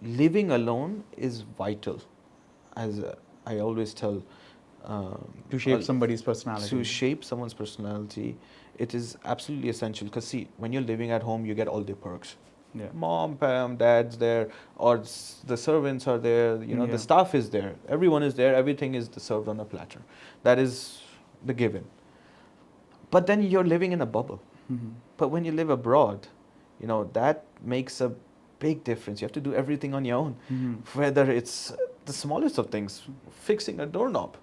Living alone is vital, as I always tell. To shape somebody's personality. To shape someone's personality, it is absolutely essential. Because see, when you're living at home, you get all the perks. Yeah. Mom, dad's there, or the servants are there. The staff is there. Everyone is there. Everything is served on a platter. That is the given. But then you're living in a bubble. But when you live abroad, that makes a big difference. You have to do everything on your own, whether it's the smallest of things, fixing a doorknob,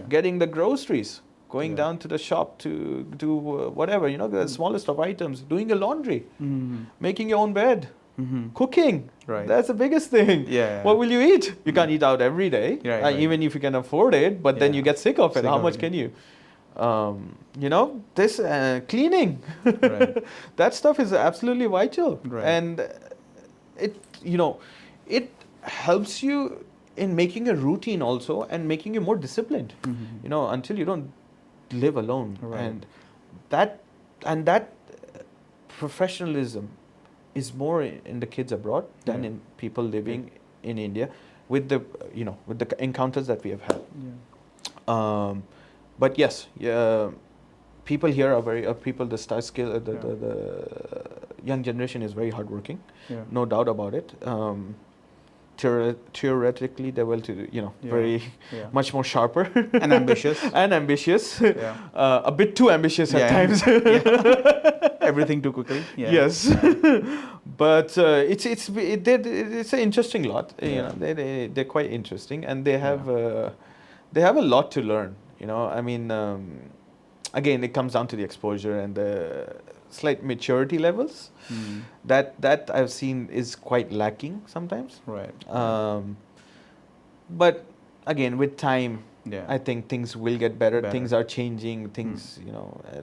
getting the groceries, going down to the shop to do whatever, the smallest of items, doing your laundry, making your own bed, cooking. Right. That's the biggest thing. Yeah. What will you eat? You can't eat out every day, Right. even if you can afford it, but then you get sick of it. How much can you? This cleaning, Right. that stuff is absolutely vital. Right. And it helps you in making a routine also and making you more disciplined, until you don't live alone. Right. And that professionalism is more in the kids abroad than in people living in India with the encounters that we have had. But yes, people here are the star skill. The young generation is very hardworking, no doubt about it. Theoretically, they're very much more sharper And ambitious. A bit too ambitious at times. Everything too quickly. Yes, but it's an interesting lot. They're quite interesting, and they have a lot to learn. Again, it comes down to the exposure and the slight maturity levels that I've seen is quite lacking sometimes. Right. But again, with time, Yeah. I think things will get better. Things are changing. Things,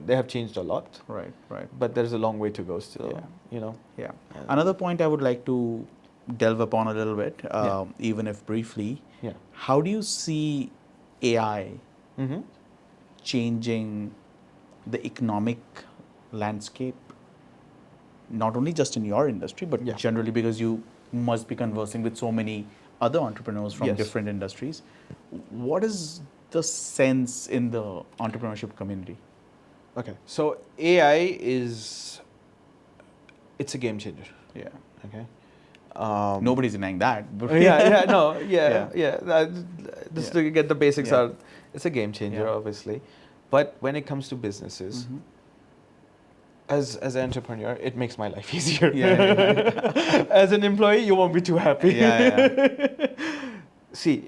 they have changed a lot. Right. Right. But there's a long way to go still. Yeah. Another point I would like to delve upon a little bit, even if briefly. Yeah. How do you see AI changing the economic landscape, not only just in your industry, but generally, because you must be conversing with so many other entrepreneurs from different industries? What is the sense in the entrepreneurship community? Okay, so AI it's a game changer. Yeah. Okay. Nobody's denying that. But Just to get the basics out, it's a game changer, Yeah. obviously. But when it comes to businesses, as an entrepreneur, it makes my life easier. As an employee, you won't be too happy. See,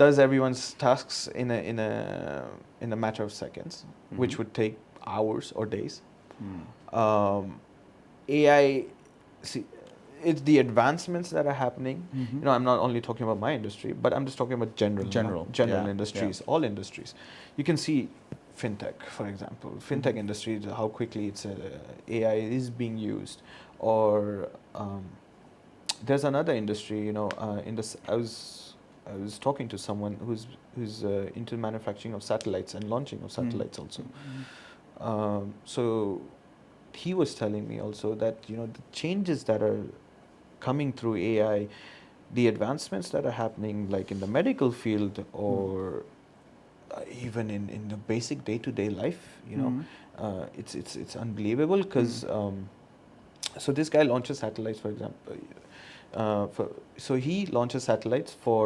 does everyone's tasks in a matter of seconds, which would take hours or days. AI, see, it's the advancements that are happening. You know, I'm not only talking about my industry, but I'm just talking about general industries, all industries. You can see fintech, for example, fintech industry, how quickly it's AI is being used, or there's another industry. You know, I was talking to someone who's into manufacturing of satellites and launching of satellites also. So he was telling me also that, you know, the changes that are coming through AI, the advancements that are happening, like in the medical field or even in the basic day-to-day life, you know, it's unbelievable because. So this guy launches satellites, for example. So he launches satellites for,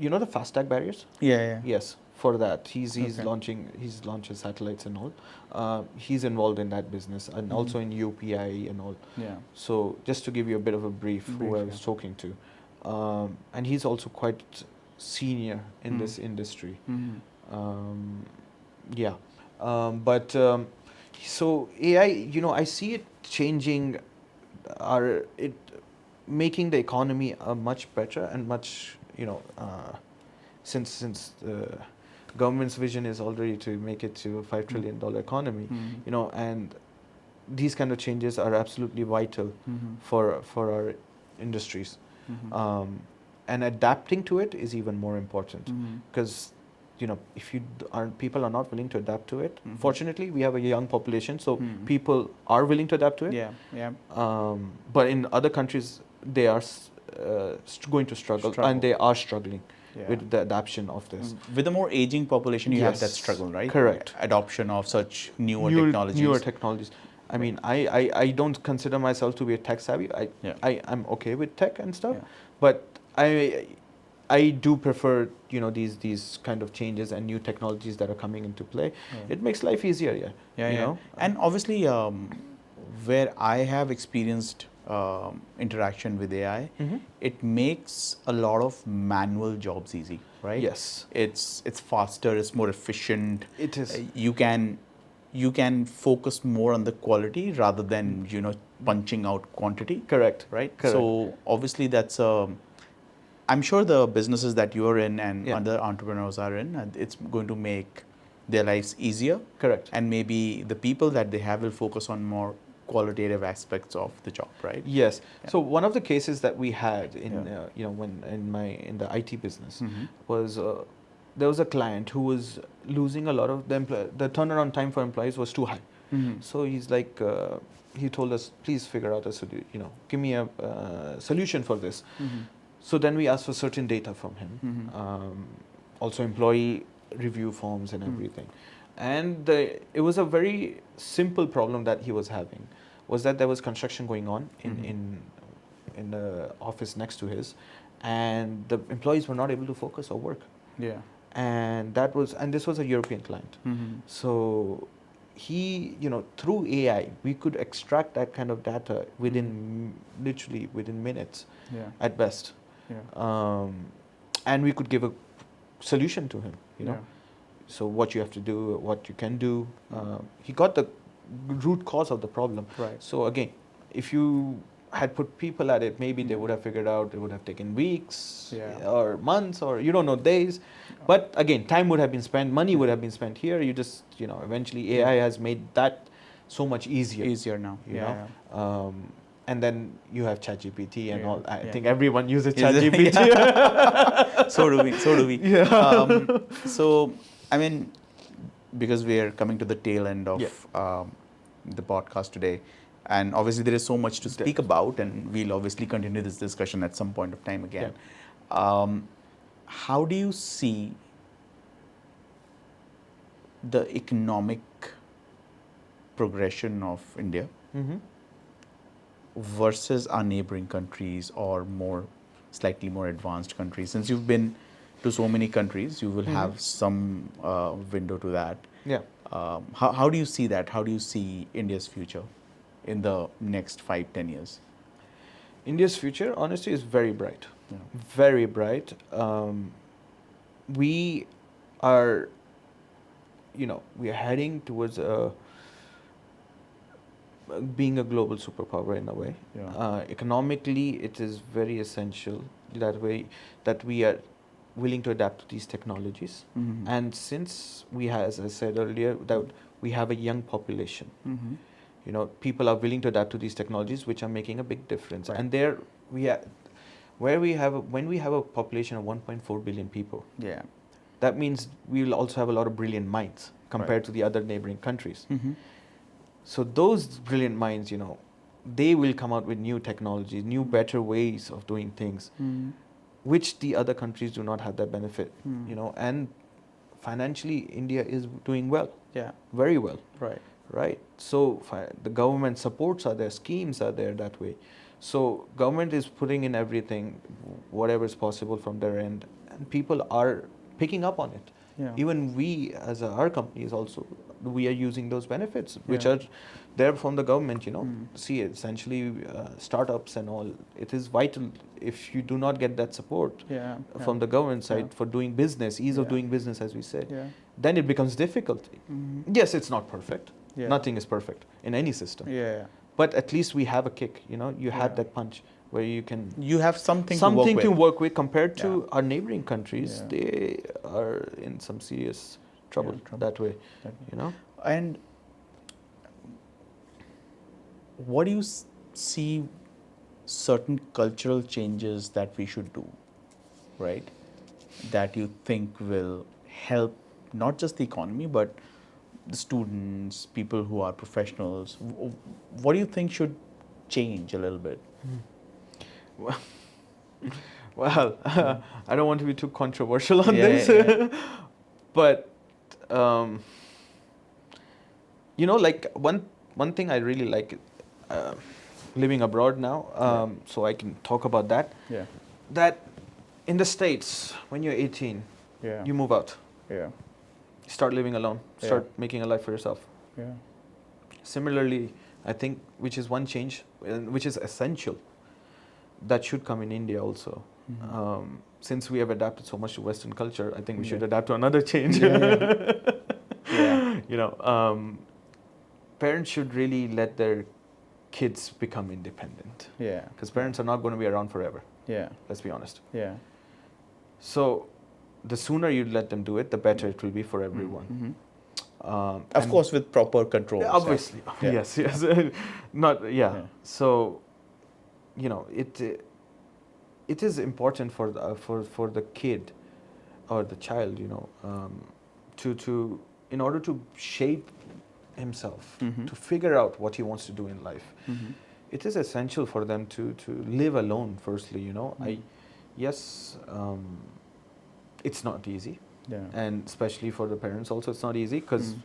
you know, the FASTag barriers. Yeah. Yes, for that he's Okay. launches satellites and all. He's involved in that business and also in UPI and all. Yeah. So just to give you a bit of a brief who I was talking to, and he's also quite senior in this industry. Yeah, but so AI, you know, I see it changing it making the economy much better and much, you know, since the government's vision is already to make it to a $5 trillion economy, you know, and these kind of changes are absolutely vital for our industries. And adapting to it is even more important because, you know, if people are not willing to adapt to it. Fortunately, we have a young population, so people are willing to adapt to it. Yeah. But in other countries, they are going to struggle, and they are struggling with the adoption of this. With a more aging population, you have that struggle, right? Correct. Adoption of such newer technologies. I mean, I don't consider myself to be a tech savvy. I'm okay with tech and stuff, but I do prefer, you know, these kind of changes and new technologies that are coming into play. It makes life easier, you know? And obviously, where I have experienced interaction with AI, it makes a lot of manual jobs easy, right? Yes. It's faster, it's more efficient. It is. You can focus more on the quality rather than, you know, punching out quantity. Correct. Right? Correct. So obviously that's I'm sure the businesses that you are in and other entrepreneurs are in, it's going to make their lives easier. Correct. And maybe the people that they have will focus on more qualitative aspects of the job, right? Yes. So one of the cases that we had in you know, when in the IT business was there was a client who was losing a lot of the turnaround time for employees was too high. So he's like he told us, please figure out a solution, you know, give me a solution for this. So then we asked for certain data from him, also employee review forms and everything. And it was a very simple problem that he was having, was that there was construction going on in the office next to his, and the employees were not able to focus or work. Yeah. And this was a European client. So he, you know, through AI, we could extract that kind of data literally within minutes at best. And we could give a solution to him, you know. So what you have to do, what you can do. He got the root cause of the problem. Right. So again, if you had put people at it, maybe they would have figured out, it would have taken weeks or months or, you don't know, days. But again, time would have been spent, money would have been spent here. You just, you know, eventually AI has made that so much easier. Easier now. You know? And then you have ChatGPT and all. I think everyone uses ChatGPT. So do we. Yeah. So, I mean, because we are coming to the tail end of the podcast today, and obviously there is so much to speak about, and we'll obviously continue this discussion at some point of time again. How do you see the economic progression of India versus our neighboring countries or slightly more advanced countries? Since you've been to so many countries, you will have some window to that. Yeah. How do you see that? How do you see India's future in the next 5-10 years? India's future, honestly, is very bright. Yeah. very bright. We are, we are heading towards being a global superpower in a way. Yeah. Economically, it is very essential that we are willing to adapt to these technologies. Mm-hmm. And since we have, as I said earlier, that we have a young population, Mm-hmm. people are willing to adapt to these technologies, which are making a big difference. Right. And when we have a population of 1.4 billion people, Yeah. that means we will also have a lot of brilliant minds compared to the other neighboring countries. Mm-hmm. So those brilliant minds, they will come out with new technologies, new better ways of doing things, Mm-hmm. which the other countries do not have that benefit. Mm. And financially, India is doing well, Yeah. very well, Right. right? So the government supports are there, schemes are there that way. So government is putting in everything, whatever is possible from their end, and people are picking up on it. Yeah. Even we, as our companies, also we are using those benefits, which Yeah. are there from the government. Mm. See, essentially, startups and all. It is vital if you do not get that support Yeah. from the government side Yeah. for doing business, ease of Yeah. doing business, as we said, Yeah. then it becomes difficult. Mm-hmm. Yes, it's not perfect. Yeah. Nothing is perfect in any system. Yeah. But at least we have a kick. You Yeah. had that punch where you can You have something to work with compared to Yeah. our neighboring countries. Yeah. They are in some serious trouble, trouble. that way. And what do you see certain cultural changes that we should do, right? That you think will help not just the economy, but the students, people who are professionals. What do you think should change a little bit? Well, well, I don't want to be too controversial on Yeah, this, yeah. but like one thing I really like, living abroad now, so I can talk about that. Yeah. That in the States, when you're 18, Yeah. you move out, Yeah. start living alone, Yeah. start making a life for yourself. Yeah. Similarly, I think, which is one change, which is essential, that should come in India also. Mhm. Since we have adapted so much to Western culture, I think we should Yeah. adapt to another change. Yeah. Parents should really let their kids become independent, Yeah. because parents are not going to be around forever. Yeah. Let's be honest. Yeah. So, the sooner you let them do it, the better it will be for everyone. Mhm. Of Of course, with proper control. obviously, Yeah. yes. Not Yeah. So, it is important for the kid or the child, to in order to shape himself, Mhm. to figure out what he wants to do in life. Mhm. It is essential for them to live alone. Firstly, Mhm. Yes, it's not easy, Yeah. and especially for the parents also, it's not easy because Mm.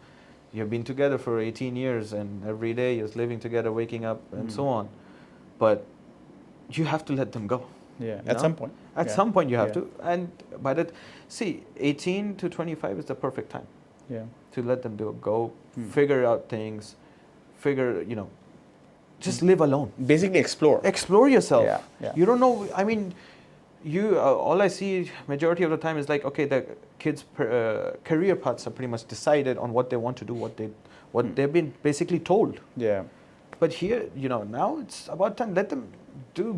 you've been together for 18 years and every day you're living together, waking up, and so Mm. on. But you have to let them go. Yeah. You At know? some point. At Yeah. some point you have Yeah. to. And by that, see, 18 to 25 is the perfect time Yeah. to let them go, Mm. figure out things, just live alone. Basically, explore. Explore yourself. Yeah. Yeah. You don't know, I mean, all I see majority of the time is like, okay, the kids' career paths are pretty much decided on what they want to do, what Hmm. they've been basically told. Yeah. But here, now it's about time. Let them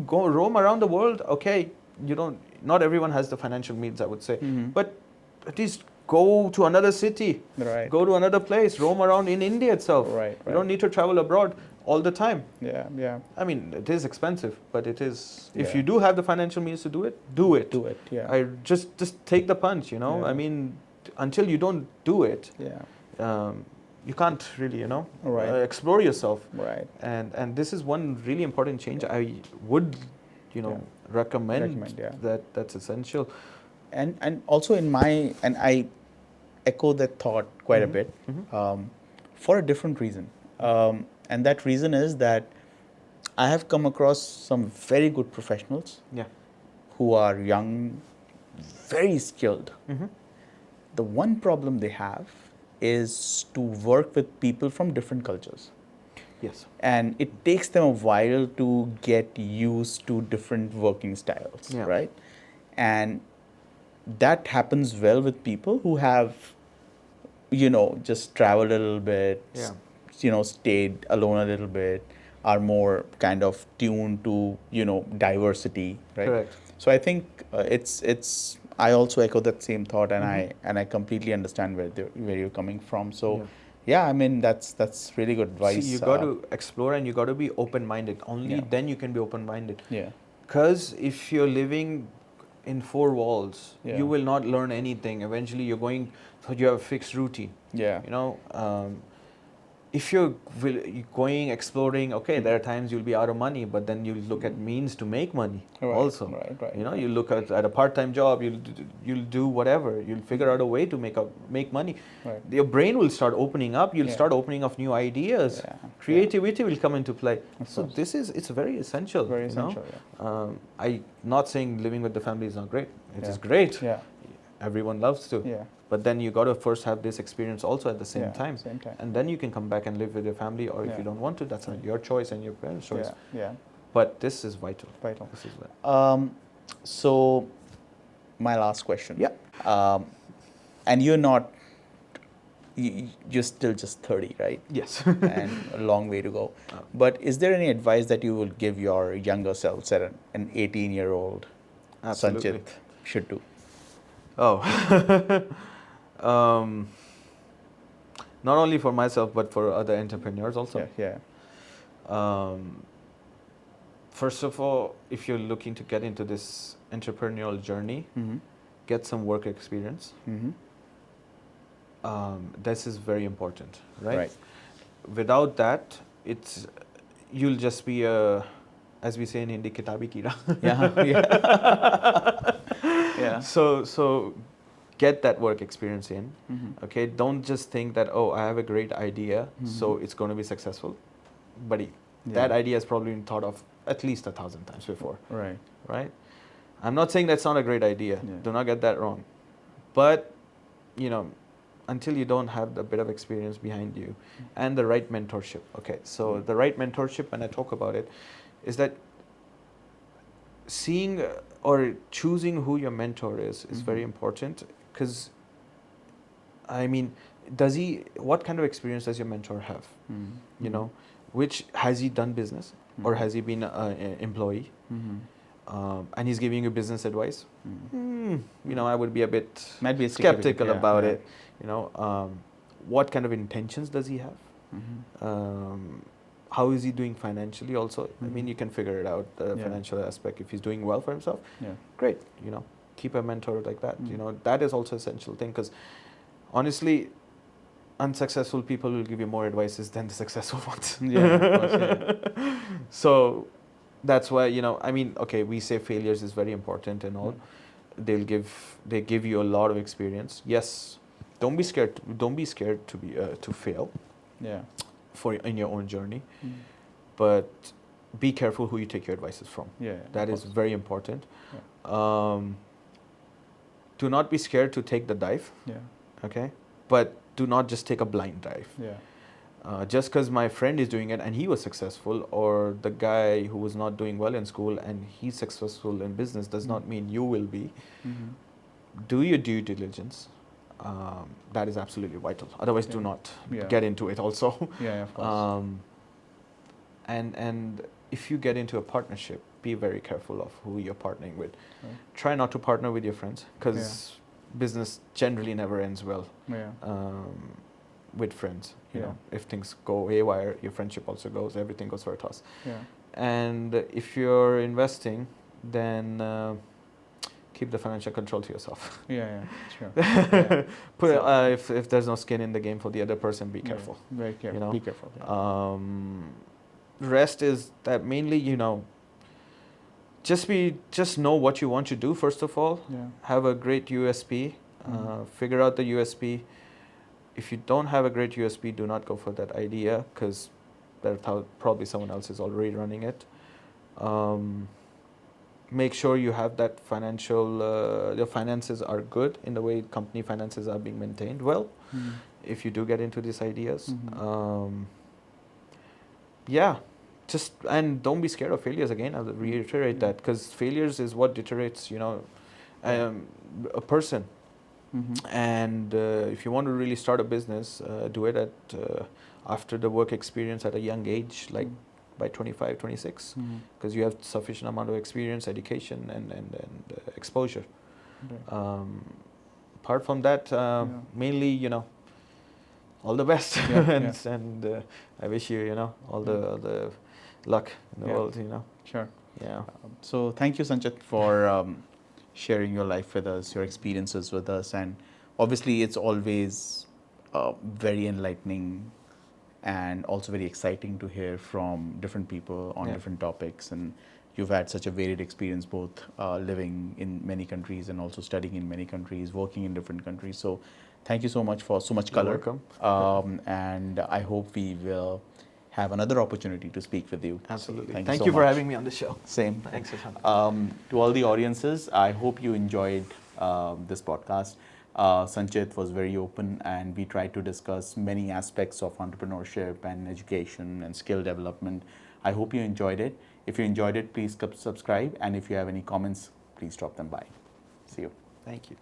go roam around the world. Okay, not everyone has the financial means, I would say, Mhm. but at least go to another city, Right. go to another place, roam around in India itself. Right, You don't right. need to travel abroad all the time. Yeah. Yeah. I mean, it is expensive, but it is. If Yeah. you do have the financial means to do it, do it. Do it. Yeah. I just take the punch. Yeah. I mean, until you don't do it, Yeah. you can't really, Right. explore yourself. Right. And this is one really important change. I would, Yeah. recommend Yeah. that's essential. And also and I echo that thought quite a Mhm. bit, Mhm. for a different reason, and that reason is that I have come across some very good professionals Yeah. who are young, very skilled. Mhm. The one problem they have is to work with people from different cultures. Yes. and it takes them a while to get used to different working styles, Yeah. right? And that happens well with people who have, just traveled a little bit, Yeah. stayed alone a little bit, are more kind of tuned to, diversity, right? Correct. So I think it's. I also echo that same thought, and Mm-hmm. I completely understand where you're coming from. So, Yeah. yeah, I mean that's really good See, you advice. got to explore and you got to be open-minded. Only Yeah, then you can be open-minded. yeah, Because if you're living in four walls, yeah, you will not learn anything. Eventually, you're going, so you have a fixed routine. yeah. You know, if you're going exploring, okay, there are times you'll be out of money, but then you look at means to make money Right, also. right. You know, you look at a part-time job, you'll do whatever. You'll figure out a way to make money. Right. Your brain will start opening up. You'll Yeah. start opening up new ideas. Yeah, Creativity will come into play. Of So course. it's very essential. Very you know? essential. I not saying living with the family is not great. It Yeah. is great. Yeah. Everyone loves to. Yeah. But then you got to first have this experience also at the same Yeah, time. same time. And then you can come back and live with your family, or if Yeah. you don't want to, that's not your choice and your parents' choice. Yeah. Yeah. But this is vital. Vital. This is vital. So, my last question. Yeah. And you're not. You're still just 30, right? Yes. And a long way to go. But is there any advice that you will give your younger self, say an 18-year-old Absolutely. Sanchit should do? Oh. Not only for myself, but for other entrepreneurs also. Yeah. First of all, if you're looking to get into this entrepreneurial journey, Mm-hmm. get some work experience. Mm-hmm. This is very important, right? Right. Without that, you'll just be a, as we say in Hindi, kitabi kira. Yeah. Yeah. So get that work experience in. Mm-hmm. Okay, don't just think that, oh, I have a great idea, so Mhm. it's going to be successful. Buddy, Yeah. that idea has probably been thought of at least 1,000 times before, Right. right? I'm not saying that's not a great idea. Yeah. Do not get that wrong. But, until you don't have a bit of experience behind you and the right mentorship. Okay, so the right mentorship, when I talk about it, is that seeing or choosing who your mentor is very important, because, I mean, what kind of experience does your mentor have? Mm-hmm. You know, which, has he done business or has he been an employee? Mm-hmm. And he's giving you business advice? I would be a bit Might be a sticky skeptical wicket, about yeah. it. What kind of intentions does he have? Mm-hmm. How is he doing financially also? I mean, Mhm. you can figure it out, the Yeah. financial aspect. If he's doing well for himself, Yeah. great. Keep a mentor like that. Mm. That is also essential thing, because honestly, unsuccessful people will give you more advices than the successful ones. Yeah, of course, yeah. So that's why, okay, we say failures is very important and all. They give you a lot of experience. Yes, don't be scared. Don't be scared to fail Yeah. in your own journey, Mm. but be careful who you take your advices from. Yeah. That of is course. very important. Do not be scared to take the dive, Yeah. okay? But do not just take a blind dive. Yeah. Just because my friend is doing it and he was successful, or the guy who was not doing well in school and he's successful in business, does not mean you will be. Mm-hmm. Do your due diligence. That is absolutely vital. Otherwise, do Yeah. not Yeah. get into it also. Yeah, of course. And if you get into a partnership, be very careful of who you're partnering with. Right. Try not to partner with your friends, because business generally never ends well Yeah. with friends. Yeah. If things go haywire, your friendship also goes. Everything goes for a toss. Yeah. And if you're investing, then keep the financial control to yourself. Yeah. Sure. Yeah. If there's no skin in the game for the other person, be careful. Yeah. Very careful. Be careful. Yeah. Rest is that mainly, just know what you want to do first of all. Yeah. Have a great USP. Figure out the USP. If you don't have a great USP, do not go for that idea, because probably someone else is already running it. Make sure you have that your finances are good in the way company finances are being maintained well. Mm. If you do get into these ideas, Mhm. Yeah, just and don't be scared of failures. Again, I'll reiterate that, because failures is what deteriorates, um, a person. And if you want to really start a business, do it at after the work experience at a young age, like by 25, 26, because you have sufficient amount of experience, education, and exposure. Right. Apart from that, mainly, all the best. Yeah, and I wish you, all the luck in the world, Sure. Yeah. So thank you, Sanchit, for sharing your life with us, your experiences with us, and obviously it's always very enlightening and also very exciting to hear from different people on different topics. And you've had such a varied experience, both living in many countries and also studying in many countries, working in different countries. So thank you so much for so much color. You're welcome. And I hope we will have another opportunity to speak with you. Absolutely. Thank Thank so you for much. having me on the show. Same. Thanks, Hassan. To all the audiences, I hope you enjoyed this podcast. Sanchit was very open, and we tried to discuss many aspects of entrepreneurship and education and skill development. I hope you enjoyed it. If you enjoyed it, please subscribe, and if you have any comments, please drop them by. See you. Thank you.